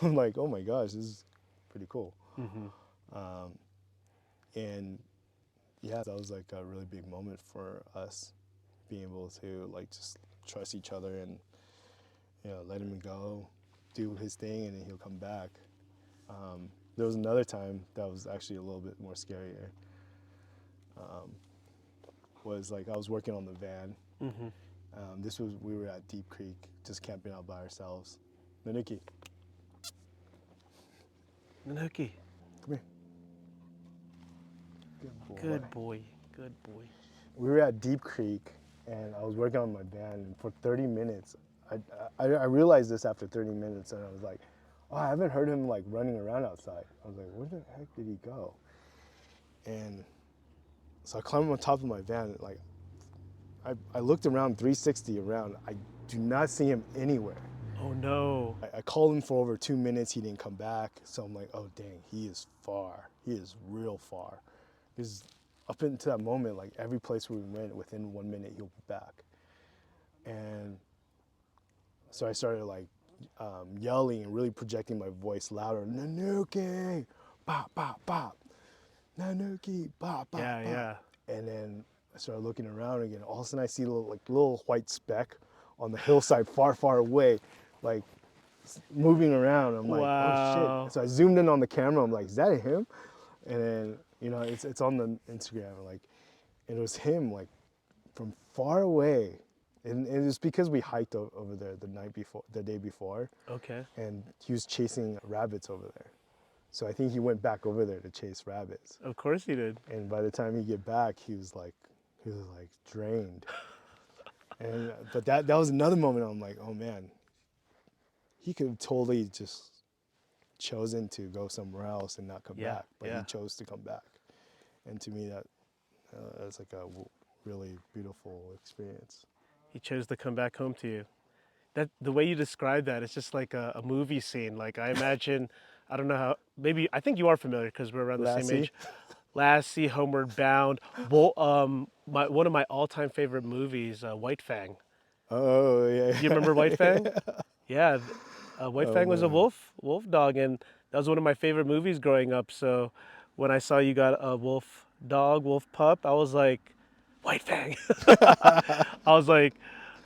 Speaker 2: I'm like, oh my gosh, this is pretty cool. And yeah, that was like a really big moment for us, being able to like just trust each other and let him go, do his thing, and then he'll come back. There was another time that was actually a little bit more scarier. Was like I was working on the van. We were at Deep Creek, just camping out by ourselves. Nanooki,
Speaker 1: Nanuki,
Speaker 2: come here. Good boy.
Speaker 1: good boy. Good boy.
Speaker 2: We were at Deep Creek, and I was working on my van, and for 30 minutes, I realized this after 30 minutes, and I was like, oh, I haven't heard him like running around outside. I was like, where the heck did he go? And so I climbed on top of my van, like, I looked around 360 around. I do not see him anywhere.
Speaker 1: Oh no.
Speaker 2: I called him for over 2 minutes. He didn't come back. So I'm like, oh, dang, he is far. He is real far. Because up until that moment, like, every place we went, within 1 minute, he'll be back. And so I started, like, yelling and really projecting my voice louder. Nanooki, bop, bop, bop. Nanooki, bop, bop,
Speaker 1: Yeah,
Speaker 2: bop.
Speaker 1: yeah.
Speaker 2: And then I started looking around again. All of a sudden, I see a little white speck on the hillside far, far away, like, moving around. I'm like, oh shit.
Speaker 1: Wow.
Speaker 2: So I zoomed in on the camera. I'm like, is that him? And then, it's on the Instagram, like, and it was him, like, from far away. And it was because we hiked over there the day before,
Speaker 1: Okay.
Speaker 2: and he was chasing rabbits over there. So I think he went back over there to chase rabbits.
Speaker 1: Of course he did.
Speaker 2: And by the time he get back, he was like drained. And but that was another moment. I'm like, oh man, he could have totally just chosen to go somewhere else and not come
Speaker 1: Yeah,
Speaker 2: back, but he
Speaker 1: yeah.
Speaker 2: chose to come back. And to me, that's like a really beautiful experience.
Speaker 1: He chose to come back home to you. That the way you describe that, it's just like a movie scene. Like I imagine I don't know how. Maybe I think you are familiar because we're around the same
Speaker 2: Lassie?
Speaker 1: age. Lassie, Homeward Bound. One of my all-time favorite movies, White Fang.
Speaker 2: Oh,
Speaker 1: Do you remember White
Speaker 2: yeah.
Speaker 1: Fang? Yeah, White
Speaker 2: Oh,
Speaker 1: Fang was a
Speaker 2: man.
Speaker 1: wolf dog, and that was one of my favorite movies growing up. So when I saw you got a wolf dog, wolf pup, I was like, White Fang. I was like,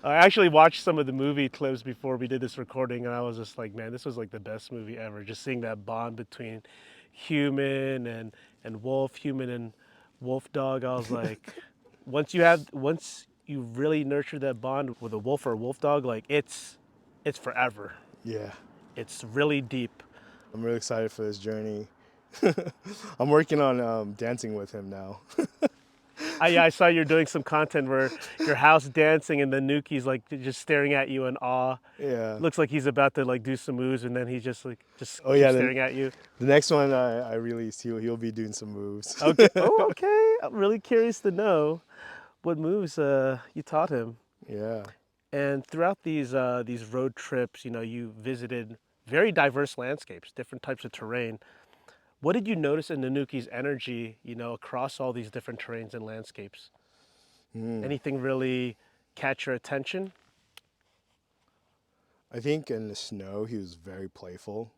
Speaker 1: I actually watched some of the movie clips before we did this recording, and I was just like, man, this was like the best movie ever. Just seeing that bond between human and wolf, human and wolf dog. I was like, once you really nurture that bond with a wolf or a wolf dog, like it's forever.
Speaker 2: Yeah.
Speaker 1: It's really deep.
Speaker 2: I'm really excited for this journey. I'm working on dancing with him now.
Speaker 1: I saw you're doing some content where your house dancing and the Nuki's like just staring at you in awe.
Speaker 2: Yeah.
Speaker 1: Looks like he's about to like do some moves, and then he just
Speaker 2: Oh, yeah.
Speaker 1: keeps staring at you.
Speaker 2: The next one I release, he'll be doing some moves.
Speaker 1: Okay. Oh, okay. I'm really curious to know what moves you taught him.
Speaker 2: Yeah.
Speaker 1: And throughout these road trips, you visited very diverse landscapes, different types of terrain. What did you notice in Nanuki's energy, across all these different terrains and landscapes? Anything really catch your attention?
Speaker 2: I think in the snow he was very playful,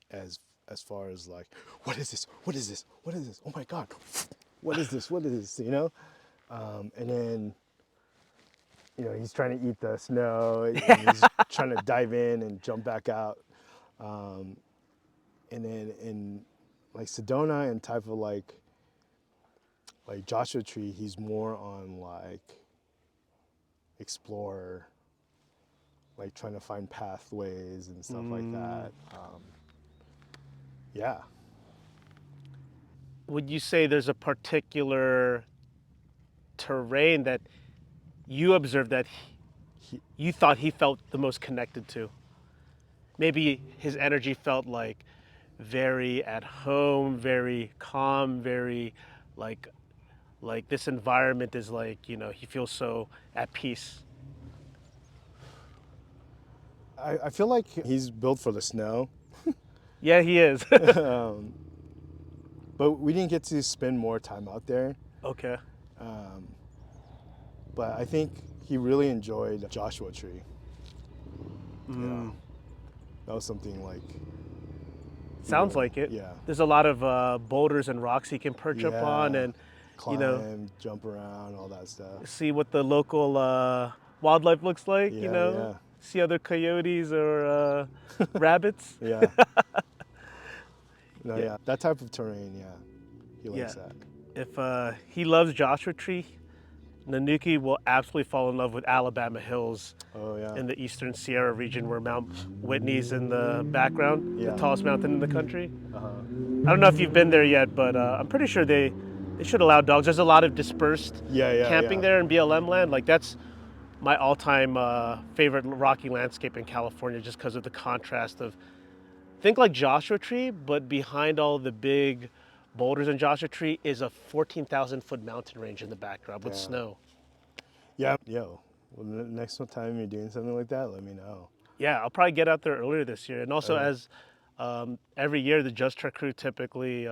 Speaker 2: as as far as like, what is this? What is this? What is this? Oh my God! What is this? What is this? And then he's trying to eat the snow, and he's trying to dive in and jump back out. And then in like Sedona and type of like Joshua Tree, he's more on like explorer, like trying to find pathways and stuff like that. Yeah.
Speaker 1: Would you say there's a particular terrain that you observed that you thought he felt the most connected to? Maybe his energy felt like very at home, very calm, very like this environment is like, he feels so at peace.
Speaker 2: I feel like he's built for the snow,
Speaker 1: Yeah, he is.
Speaker 2: but we didn't get to spend more time out there.
Speaker 1: Okay.
Speaker 2: But I think he really enjoyed Joshua Tree. Yeah. That was something like,
Speaker 1: Sounds like it.
Speaker 2: yeah.
Speaker 1: There's a lot of boulders and rocks he can perch up on
Speaker 2: Yeah.
Speaker 1: and,
Speaker 2: Climb, jump around, all that stuff.
Speaker 1: see what the local wildlife looks like,
Speaker 2: Yeah.
Speaker 1: see other coyotes or rabbits.
Speaker 2: Yeah. No,
Speaker 1: Yeah.
Speaker 2: yeah. That type of terrain, yeah. He likes
Speaker 1: Yeah.
Speaker 2: that.
Speaker 1: If he loves Joshua Tree, Nanooki will absolutely fall in love with Alabama Hills
Speaker 2: Oh, yeah.
Speaker 1: in the eastern Sierra region where Mount Whitney's in the background,
Speaker 2: Yeah.
Speaker 1: the tallest mountain in the country.
Speaker 2: Uh-huh.
Speaker 1: I don't know if you've been there yet, but I'm pretty sure they should allow dogs. There's a lot of dispersed
Speaker 2: Yeah,
Speaker 1: camping
Speaker 2: yeah.
Speaker 1: there in BLM land. Like that's my all-time favorite rocky landscape in California just because of the contrast of, think like Joshua Tree, but behind all the big boulders in Joshua Tree is a 14,000 foot mountain range in the background with
Speaker 2: Yeah.
Speaker 1: snow.
Speaker 2: Yeah. Yo, well, next time you're doing something like that, let me know.
Speaker 1: Yeah, I'll probably get out there earlier this year. And also,
Speaker 2: Yeah.
Speaker 1: as every year, the Just Trek crew typically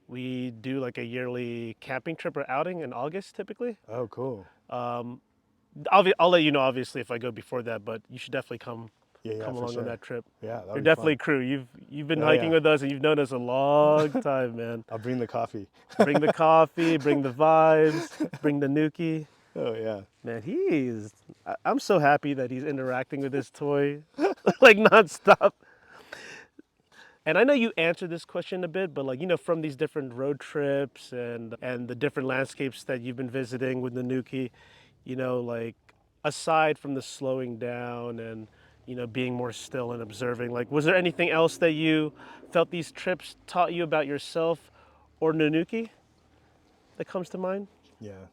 Speaker 1: we do like a yearly camping trip or outing in August. Typically,
Speaker 2: Oh, cool.
Speaker 1: I'll let you know obviously if I go before that, but you should definitely come
Speaker 2: Yeah,
Speaker 1: come
Speaker 2: for
Speaker 1: along
Speaker 2: sure.
Speaker 1: on that trip.
Speaker 2: Yeah, that'll
Speaker 1: You're
Speaker 2: be
Speaker 1: definitely
Speaker 2: fun.
Speaker 1: crew. You've been
Speaker 2: Oh,
Speaker 1: hiking
Speaker 2: yeah.
Speaker 1: with us and you've known us a long time, man.
Speaker 2: I'll bring the coffee.
Speaker 1: Bring the coffee, bring the vibes, bring the Nuki.
Speaker 2: Oh, yeah.
Speaker 1: Man, I'm so happy that he's interacting with this toy like nonstop. And I know you answered this question a bit, but like, from these different road trips and the different landscapes that you've been visiting with Nanuki, like aside from the slowing down and, being more still and observing, like was there anything else that you felt these trips taught you about yourself or Nanuki that comes to mind?
Speaker 2: Yeah.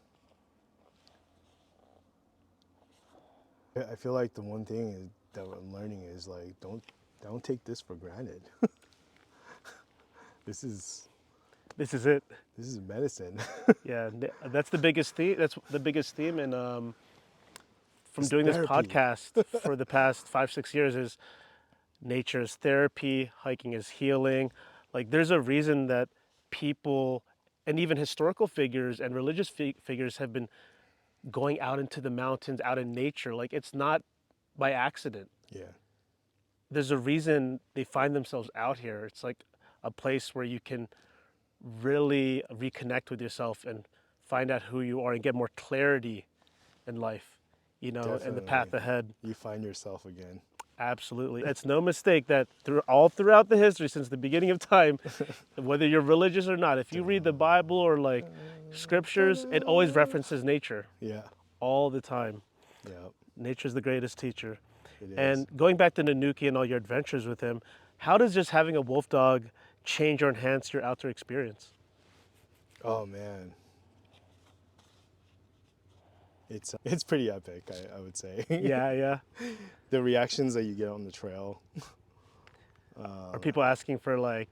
Speaker 2: I feel like the one thing that I'm learning is like, don't take this for granted. This is
Speaker 1: This is it.
Speaker 2: medicine.
Speaker 1: Yeah, that's the biggest theme. That's the biggest theme, and from
Speaker 2: It's
Speaker 1: doing
Speaker 2: therapy.
Speaker 1: this podcast for the past 5-6 years is nature is therapy, hiking is healing. Like there's a reason that people and even historical figures and religious figures have been going out into the mountains, out in nature. Like it's not by accident.
Speaker 2: Yeah,
Speaker 1: There's a reason they find themselves out here. It's like a place where you can really reconnect with yourself and find out who you are and get more clarity in life, and the path
Speaker 2: definitely.
Speaker 1: ahead.
Speaker 2: You find yourself again.
Speaker 1: Absolutely. It's no mistake that all throughout the history, since the beginning of time, whether you're religious or not, if you read the Bible or like scriptures, it always references nature
Speaker 2: Yeah,
Speaker 1: all the time.
Speaker 2: yeah,
Speaker 1: Nature's the greatest teacher.
Speaker 2: it is.
Speaker 1: And going back to Nanooki and all your adventures with him, how does just having a wolf dog change or enhance your outdoor experience?
Speaker 2: Oh man, it's pretty epic. I would say.
Speaker 1: Yeah, yeah.
Speaker 2: The reactions that you get on the trail.
Speaker 1: Are people asking for like,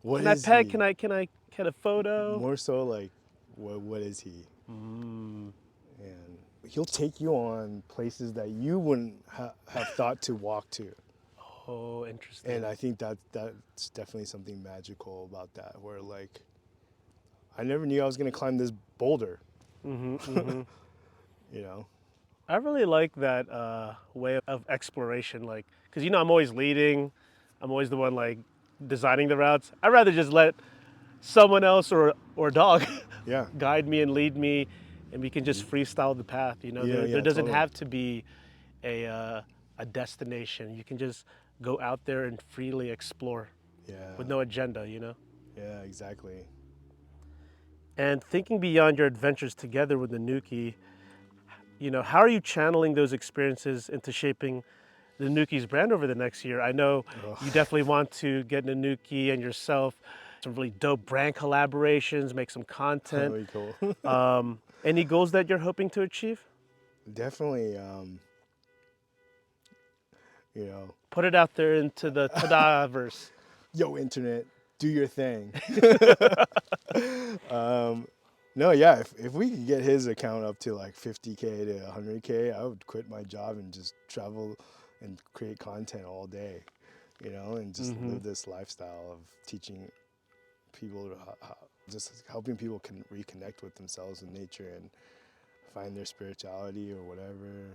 Speaker 2: What
Speaker 1: can I
Speaker 2: is
Speaker 1: pet?
Speaker 2: he?
Speaker 1: Can I get a photo?
Speaker 2: More so like, what is he?
Speaker 1: Mm,
Speaker 2: And he'll take you on places that you wouldn't have thought to walk to.
Speaker 1: oh, interesting.
Speaker 2: And I think that's definitely something magical about that, where like I never knew I was gonna climb this boulder. You know?
Speaker 1: I really like that way of exploration, like, because I'm always leading, I'm always the one like designing the routes. I'd rather just let someone else or a dog
Speaker 2: Yeah.
Speaker 1: guide me and lead me, and we can just freestyle the path.
Speaker 2: Yeah.
Speaker 1: There
Speaker 2: Yeah.
Speaker 1: doesn't
Speaker 2: Totally.
Speaker 1: have to be a destination. You can just go out there and freely explore
Speaker 2: Yeah.
Speaker 1: with no agenda.
Speaker 2: Yeah. Exactly.
Speaker 1: And thinking beyond your adventures together with Nanuki, how are you channeling those experiences into shaping the Nanuki's brand over the next year? I know you
Speaker 2: Oh,
Speaker 1: definitely want to get Nanuki and yourself some really dope brand collaborations, make some content.
Speaker 2: really cool.
Speaker 1: Any goals that you're hoping to achieve?
Speaker 2: Definitely. You know,
Speaker 1: Put it out there into the Tadaverse.
Speaker 2: yo, internet, do your thing. No, yeah, if we could get his account up to like 50K to 100K, I would quit my job and just travel and create content all day, and just live this lifestyle of teaching people, just helping people can reconnect with themselves and nature and find their spirituality or whatever.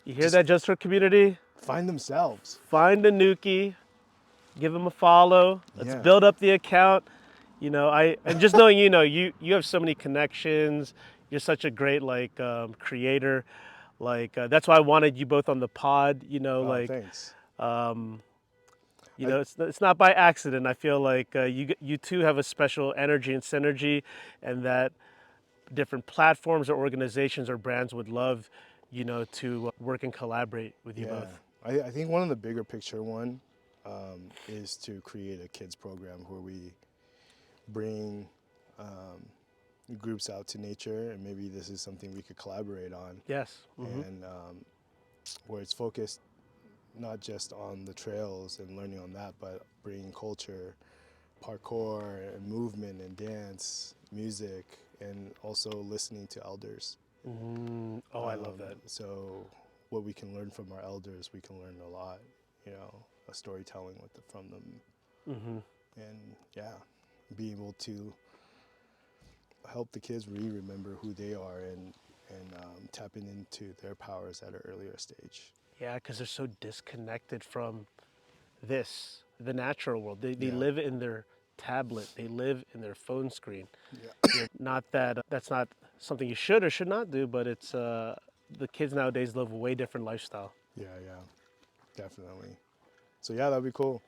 Speaker 1: You hear
Speaker 2: Just
Speaker 1: that, Just for Community?
Speaker 2: find themselves.
Speaker 1: Find Nanuki, give him a follow. Let's
Speaker 2: Yeah.
Speaker 1: build up the account. And just knowing you have so many connections. You're such a great creator. That's why I wanted you both on the pod.
Speaker 2: Oh, thanks. I,
Speaker 1: It's not by accident. I feel like you two have a special energy and synergy, and that different platforms or organizations or brands would love, to work and collaborate with you
Speaker 2: yeah,
Speaker 1: both.
Speaker 2: I think one of the bigger picture one is to create a kids program where we bring groups out to nature, and maybe this is something we could collaborate on,
Speaker 1: Yes.
Speaker 2: and where it's focused not just on the trails and learning on that, but bringing culture, parkour, and movement, and dance, music, and also listening to elders.
Speaker 1: Oh, I love that.
Speaker 2: So, what we can learn from our elders, we can learn a lot, a storytelling from them, and yeah, be able to help the kids remember who they are and tapping into their powers at an earlier stage.
Speaker 1: Yeah, because they're so disconnected from the natural world. They
Speaker 2: Yeah,
Speaker 1: live in their tablet, they live in their phone screen.
Speaker 2: yeah,
Speaker 1: Not that that's not something you should or should not do, but it's the kids nowadays live a way different lifestyle.
Speaker 2: yeah, definitely. So yeah, that'd be cool.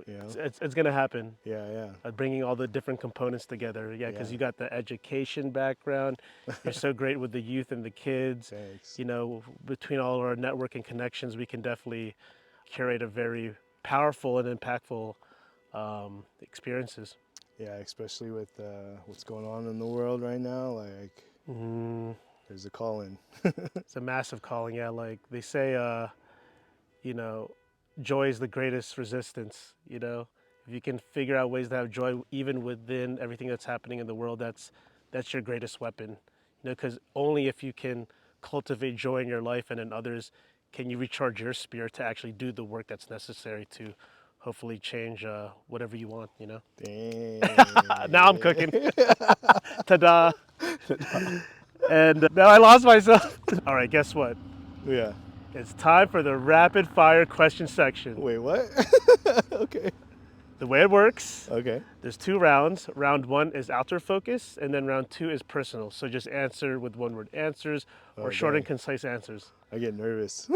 Speaker 1: It's going to happen.
Speaker 2: Yeah.
Speaker 1: Bringing all the different components together. Yeah, because
Speaker 2: Yeah.
Speaker 1: you got the education background. You're so great with the youth and the kids.
Speaker 2: Thanks.
Speaker 1: Between all our network and connections, we can definitely curate a very powerful and impactful experiences.
Speaker 2: Yeah, especially with what's going on in the world right now, like there's a calling.
Speaker 1: It's a massive calling. Yeah, like they say, you know, joy is the greatest resistance. If you can figure out ways to have joy even within everything that's happening in the world, that's your greatest weapon. Because only if you can cultivate joy in your life and in others can you recharge your spirit to actually do the work that's necessary to hopefully change whatever you want, you know?
Speaker 2: Dang.
Speaker 1: Now I'm cooking. Ta-da. And now I lost myself. All right, guess what?
Speaker 2: Yeah.
Speaker 1: It's time for the rapid fire question section.
Speaker 2: Wait, what? Okay.
Speaker 1: The way it works,
Speaker 2: Okay.
Speaker 1: there's 2 rounds. Round 1 is outer focus, and then round 2 is personal. So just answer with one-word answers or
Speaker 2: Oh,
Speaker 1: short and
Speaker 2: dang.
Speaker 1: concise answers.
Speaker 2: I get nervous.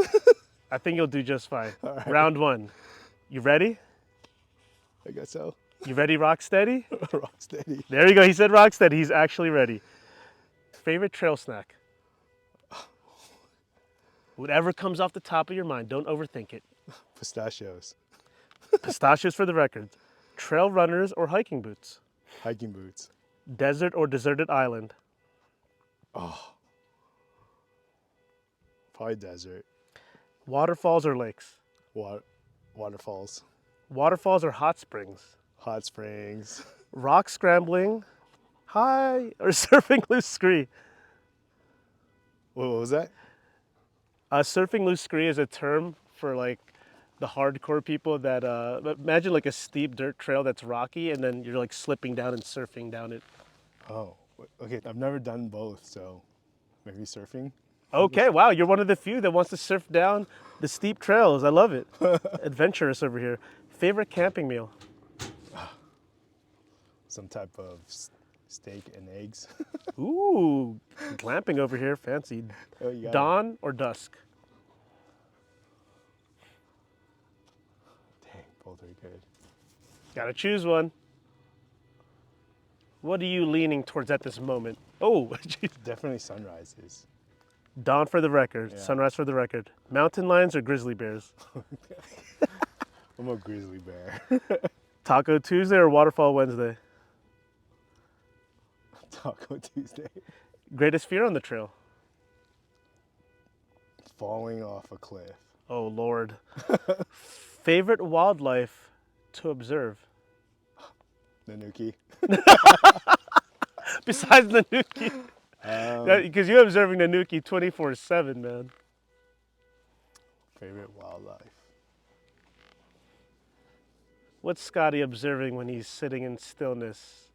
Speaker 1: I think you'll do just fine.
Speaker 2: All right.
Speaker 1: Round 1. You ready?
Speaker 2: I guess so.
Speaker 1: You ready, Rocksteady?
Speaker 2: Rock steady.
Speaker 1: There you go. He said Rocksteady. He's actually ready. Favorite trail snack? Whatever comes off the top of your mind. Don't overthink it.
Speaker 2: Pistachios.
Speaker 1: Pistachios for the record. Trail runners or hiking boots?
Speaker 2: Hiking boots.
Speaker 1: Desert or deserted island?
Speaker 2: Oh. Probably desert.
Speaker 1: Waterfalls or lakes?
Speaker 2: Waterfalls.
Speaker 1: Waterfalls or hot springs?
Speaker 2: Hot springs.
Speaker 1: Rock scrambling, high, or surfing loose scree?
Speaker 2: What was that?
Speaker 1: Surfing loose scree is a term for like the hardcore people that imagine like a steep dirt trail that's rocky and then you're like slipping down and surfing down it.
Speaker 2: Oh, okay. I've never done both, so maybe surfing.
Speaker 1: Okay, wow, you're one of the few that wants to surf down the steep trails. I love it. Adventurous over here. Favorite camping meal?
Speaker 2: Some type of steak and eggs.
Speaker 1: Ooh, glamping over here, fancy.
Speaker 2: Oh, you got it.
Speaker 1: Dawn or dusk?
Speaker 2: Dang, both are good.
Speaker 1: Gotta choose one. What are you leaning towards at this moment? Oh, geez.
Speaker 2: Definitely sunrises.
Speaker 1: Dawn for the record,
Speaker 2: Yeah.
Speaker 1: sunrise for the record. Mountain lions or grizzly bears?
Speaker 2: I'm a grizzly bear.
Speaker 1: Taco Tuesday or Waterfall Wednesday?
Speaker 2: Taco Tuesday.
Speaker 1: Greatest fear on the trail?
Speaker 2: Falling off a cliff.
Speaker 1: Oh, Lord. Favorite wildlife to observe?
Speaker 2: Nanooki.
Speaker 1: Besides Nanooki. Because you're observing Nanooki 24/7, man.
Speaker 2: Favorite wildlife.
Speaker 1: What's Scotty observing when he's sitting in stillness?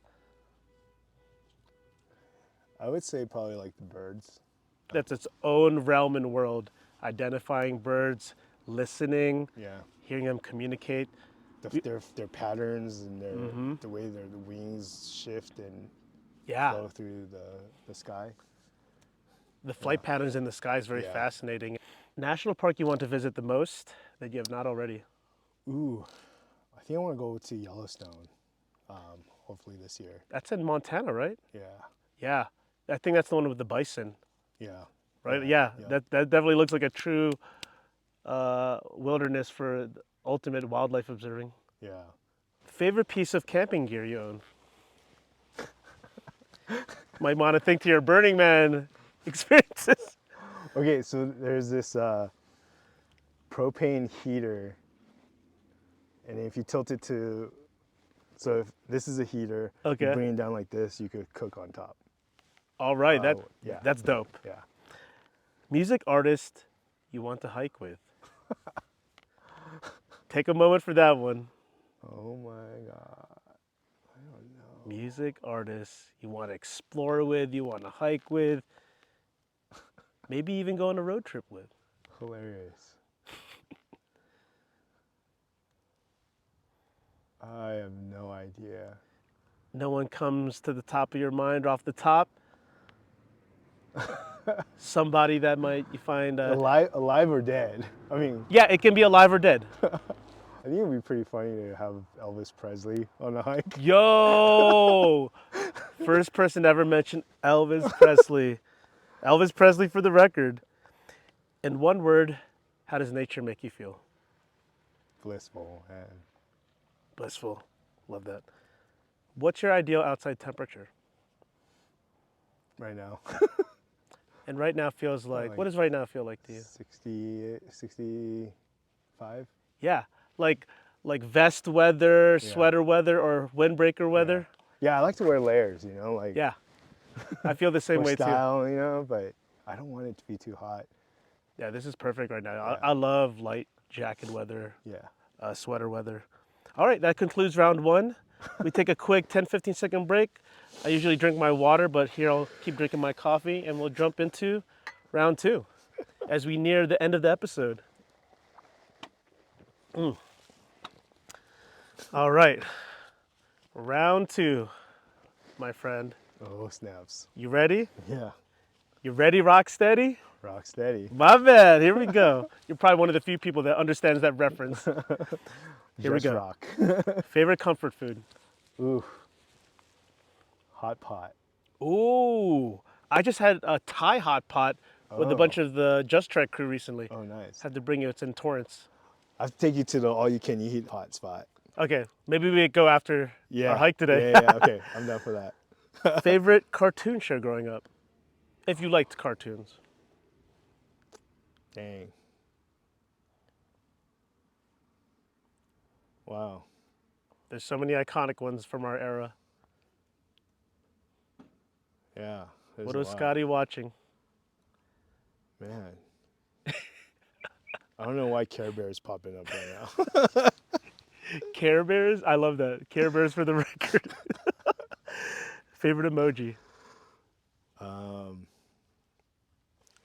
Speaker 2: I would say probably like the birds.
Speaker 1: That's its own realm and world. Identifying birds, listening,
Speaker 2: Yeah.
Speaker 1: hearing them communicate.
Speaker 2: Their patterns and the way the wings shift and
Speaker 1: Yeah,
Speaker 2: flow through the sky.
Speaker 1: the flight patterns in the sky is very
Speaker 2: Yeah.
Speaker 1: fascinating. National park you want to visit the most that you have not already?
Speaker 2: Ooh, I think I want to go to Yellowstone. Hopefully this year.
Speaker 1: That's in Montana, right?
Speaker 2: Yeah.
Speaker 1: Yeah, I think that's the one with the bison,
Speaker 2: Yeah.
Speaker 1: right? Yeah,
Speaker 2: yeah.
Speaker 1: That definitely looks like a true wilderness for ultimate wildlife observing.
Speaker 2: Yeah.
Speaker 1: Favorite piece of camping gear you own? Might want to think to your Burning Man experiences.
Speaker 2: Okay, so there's this propane heater, and if you tilt it to, so if this is a heater,
Speaker 1: Okay.
Speaker 2: you bring it down like this, you could cook on top.
Speaker 1: All right,
Speaker 2: yeah.
Speaker 1: that's dope.
Speaker 2: Yeah.
Speaker 1: Music artist you want to hike with? Take a moment for that one.
Speaker 2: Oh my God. I don't know.
Speaker 1: Music artist you want to explore with, you want to hike with, maybe even go on a road trip with.
Speaker 2: Hilarious. I have no idea.
Speaker 1: No one comes to the top of your mind or off the top? Somebody that you find...
Speaker 2: Alive or dead? I mean,
Speaker 1: Yeah, it can be alive or dead.
Speaker 2: I think it would be pretty funny to have Elvis Presley on a hike.
Speaker 1: Yo! First person to ever mention Elvis Presley. Elvis Presley for the record. In one word, how does nature make you feel?
Speaker 2: Blissful, and
Speaker 1: Blissful. Love that. What's your ideal outside temperature?
Speaker 2: right now.
Speaker 1: And right now feels like, what does right now feel like to you?
Speaker 2: 60, 65?
Speaker 1: Yeah, like vest weather, sweater weather, or windbreaker weather.
Speaker 2: Yeah, I like to wear layers, you know, like
Speaker 1: Yeah, I feel the same
Speaker 2: for
Speaker 1: way too.
Speaker 2: style, you know, but I don't want it to be too hot.
Speaker 1: Yeah, this is perfect right now.
Speaker 2: Yeah.
Speaker 1: I love light jacket weather,
Speaker 2: Yeah.
Speaker 1: sweater weather. All right, that concludes round one. We take a quick 10-15 second break. I usually drink my water, but here I'll keep drinking my coffee and we'll jump into round two as we near the end of the episode. All right, round two, my friend.
Speaker 2: Oh, snaps.
Speaker 1: You ready?
Speaker 2: Yeah.
Speaker 1: You ready, Rocksteady?
Speaker 2: Rock steady.
Speaker 1: My bad, here we go. You're probably one of the few people that understands that reference. Here we
Speaker 2: Just
Speaker 1: go.
Speaker 2: rock.
Speaker 1: Favorite comfort food?
Speaker 2: Ooh. Hot pot.
Speaker 1: Ooh, I just had a Thai hot pot with a bunch of the Just Trek crew recently.
Speaker 2: Oh, nice.
Speaker 1: Had to bring you, it's in Torrance.
Speaker 2: I have to take you to the all-you-can-eat hot spot.
Speaker 1: Okay, maybe we go after
Speaker 2: Yeah.
Speaker 1: our hike today.
Speaker 2: Yeah. Okay, I'm down for that.
Speaker 1: Favorite cartoon show growing up? If you liked cartoons.
Speaker 2: Dang. Wow.
Speaker 1: There's so many iconic ones from our era.
Speaker 2: Yeah.
Speaker 1: What was Scotty watching?
Speaker 2: Man. I don't know why Care Bear's popping up right now.
Speaker 1: Care Bears? I love that. Care Bears for the record. Favorite emoji?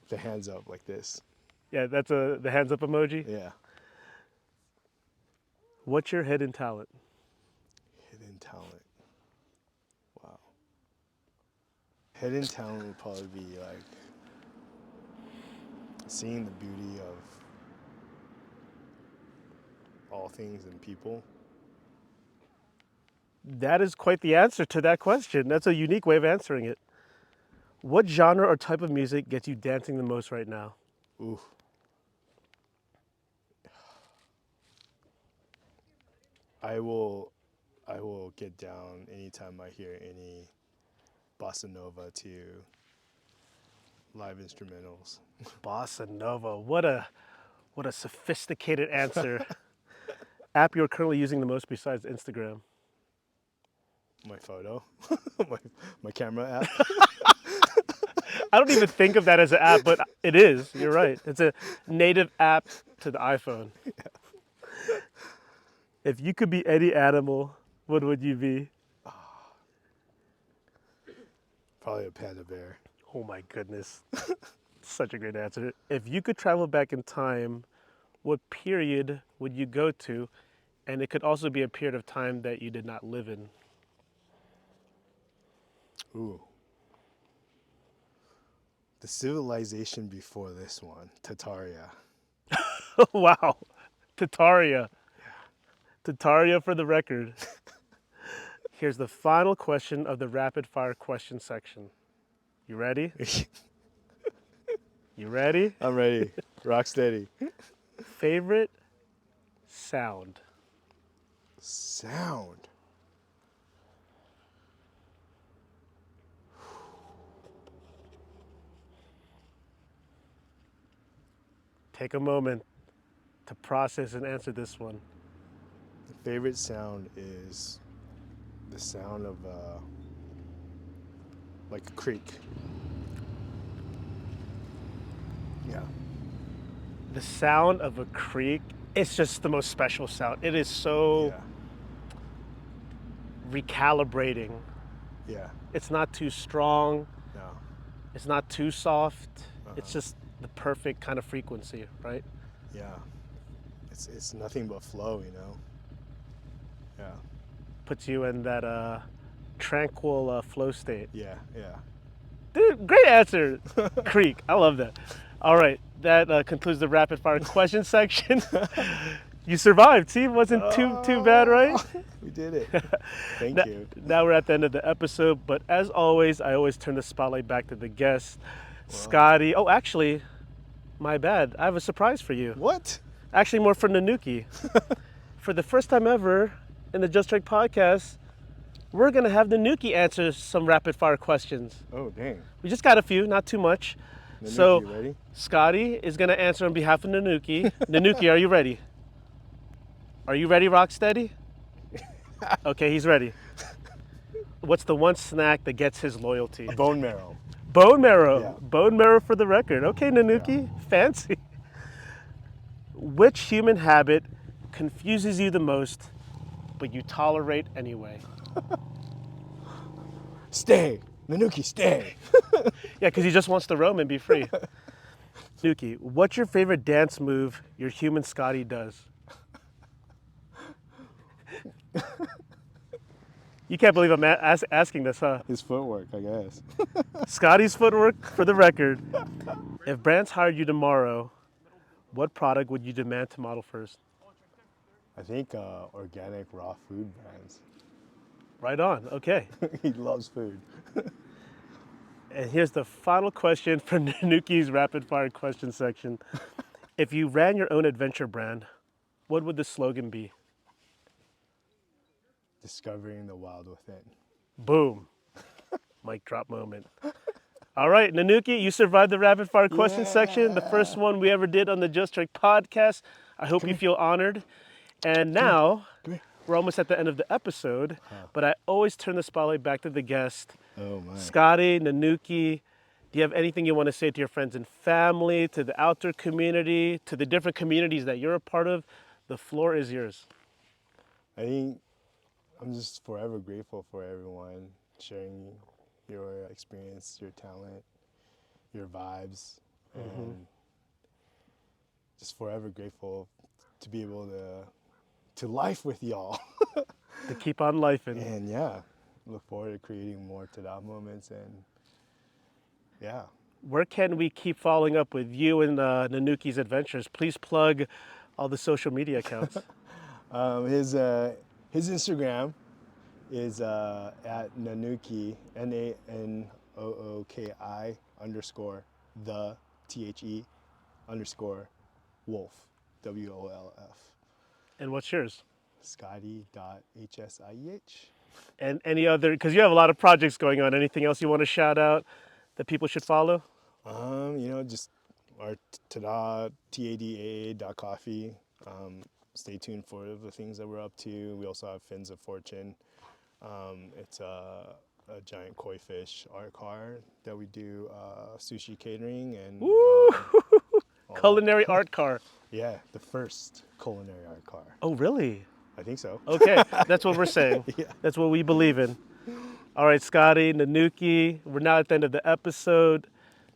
Speaker 2: The hands up like this.
Speaker 1: Yeah, that's the hands up emoji.
Speaker 2: Yeah.
Speaker 1: What's your hidden talent?
Speaker 2: Hidden talent. Wow. Hidden talent would probably be like seeing the beauty of all things and people.
Speaker 1: That is quite the answer to that question. That's a unique way of answering it. What genre or type of music gets you dancing the most right now?
Speaker 2: Ooh. I will get down anytime I hear any bossa nova to live instrumentals.
Speaker 1: Bossa Nova. What a sophisticated answer. App you're currently using the most besides Instagram?
Speaker 2: My photo, my camera app.
Speaker 1: I don't even think of that as an app, but it is. You're right. It's a native app to the iPhone. Yeah. If you could be any animal, what would you be?
Speaker 2: Probably a panda bear.
Speaker 1: Oh my goodness. Such a great answer. If you could travel back in time, what period would you go to? And it could also be a period of time that you did not live in.
Speaker 2: Ooh. The civilization before this one, Tataria.
Speaker 1: Wow. Tataria. Tataria for the record. Here's the final question of the rapid fire question section. You ready? You ready?
Speaker 2: I'm ready. Rock steady.
Speaker 1: Favorite sound?
Speaker 2: Sound.
Speaker 1: Take a moment to process and answer this one.
Speaker 2: The favorite sound is the sound of like a creek. Yeah.
Speaker 1: The sound of a creek, it's just the most special sound. It is so recalibrating.
Speaker 2: Yeah.
Speaker 1: It's not too strong.
Speaker 2: No.
Speaker 1: It's not too soft. It's just the perfect kind of frequency, right?
Speaker 2: Yeah. It's nothing but flow, you know. Yeah.
Speaker 1: Puts you in that tranquil flow state.
Speaker 2: Yeah. Yeah.
Speaker 1: Dude, great answer. Creek. I love that. All right. That concludes the rapid fire question section. You survived. See, it wasn't too bad, right?
Speaker 2: We did it. Thank you.
Speaker 1: Now we're at the end of the episode, but as always, I always turn the spotlight back to the guest, Scotty. Oh, actually, my bad. I have a surprise for you.
Speaker 2: What?
Speaker 1: Actually, more for Nanooki. For the first time ever in the Just Trek podcast, we're going to have Nanooki answer some rapid fire questions.
Speaker 2: Oh, dang.
Speaker 1: We just got a few, not too much.
Speaker 2: Nanooki,
Speaker 1: So,
Speaker 2: you ready?
Speaker 1: Scotty is going to answer on behalf of Nanooki. Nanooki, are you ready? Are you ready, Rocksteady? Okay, he's ready. What's the one snack that gets his loyalty?
Speaker 2: Bone marrow.
Speaker 1: Bone marrow.
Speaker 2: Yeah.
Speaker 1: Bone marrow for the record. Okay, Nanooki. Fancy. Which human habit confuses you the most, but you tolerate anyway?
Speaker 2: Stay, Nanooki, stay.
Speaker 1: Yeah, because he just wants to roam and be free. Nanooki, what's your favorite dance move your human Scotty does? You can't believe I'm asking this, huh?
Speaker 2: His footwork, I guess.
Speaker 1: Scotty's footwork for the record. If brands hired you tomorrow, what product would you demand to model first?
Speaker 2: I think organic raw food brands.
Speaker 1: Right on. Okay.
Speaker 2: He loves food.
Speaker 1: And here's the final question for Nanooki's rapid fire question section. If you ran your own adventure brand, what would the slogan be?
Speaker 2: Discovering the wild within.
Speaker 1: Boom. Mic drop moment. All right, Nanooki, you survived the rapid fire question section, the first one we ever did on the Just Right podcast. I hope you feel honored. And now
Speaker 2: Come here.
Speaker 1: we're almost at the end of the episode, but I always turn the spotlight back to the guest.
Speaker 2: Oh my.
Speaker 1: Scotty, Nanooki, do you have anything you want to say to your friends and family, to the outdoor community, to the different communities that you're a part of? The floor is yours.
Speaker 2: I think I'm just forever grateful for everyone sharing your experience, your talent, your vibes, and just forever grateful to be able to life with y'all.
Speaker 1: To keep on lifing.
Speaker 2: And yeah, look forward to creating more ta-da moments, and yeah.
Speaker 1: Where can we keep following up with you and Nanooki's adventures? Please plug all the social media accounts.
Speaker 2: His Instagram is at Nanooki, Nanooki underscore the THE underscore wolf, WOLF.
Speaker 1: And what's yours?
Speaker 2: Scotty.HSIEH.
Speaker 1: And any other, because you have a lot of projects going on. Anything else you want to shout out that people should follow?
Speaker 2: Just our tada, TADA.coffee. Stay tuned for the things that we're up to. We also have Fins of Fortune. It's a giant koi fish art car that we do sushi catering and
Speaker 1: Culinary art car.
Speaker 2: yeah, the first culinary art car.
Speaker 1: Oh, really?
Speaker 2: I think so.
Speaker 1: Okay, that's what we're saying.
Speaker 2: Yeah.
Speaker 1: That's what we believe in. All right, Scotty, Nanooki, we're now at the end of the episode.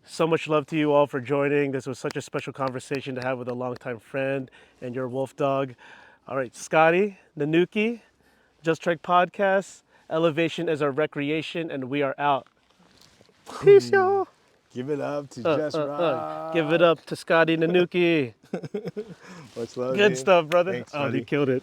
Speaker 1: So much love to you all for joining. This was such a special conversation to have with a longtime friend and your wolf dog. All right, Scotty, Nanooki, Just Trek Podcast, Elevation is our recreation, and we are out. Peace, y'all.
Speaker 2: Give it up to Just Rock.
Speaker 1: Give it up to Scotty, Nanooki.
Speaker 2: Much love.
Speaker 1: Good
Speaker 2: dude.
Speaker 1: stuff, brother.
Speaker 2: Thanks,
Speaker 1: Oh, he
Speaker 2: buddy.
Speaker 1: killed it.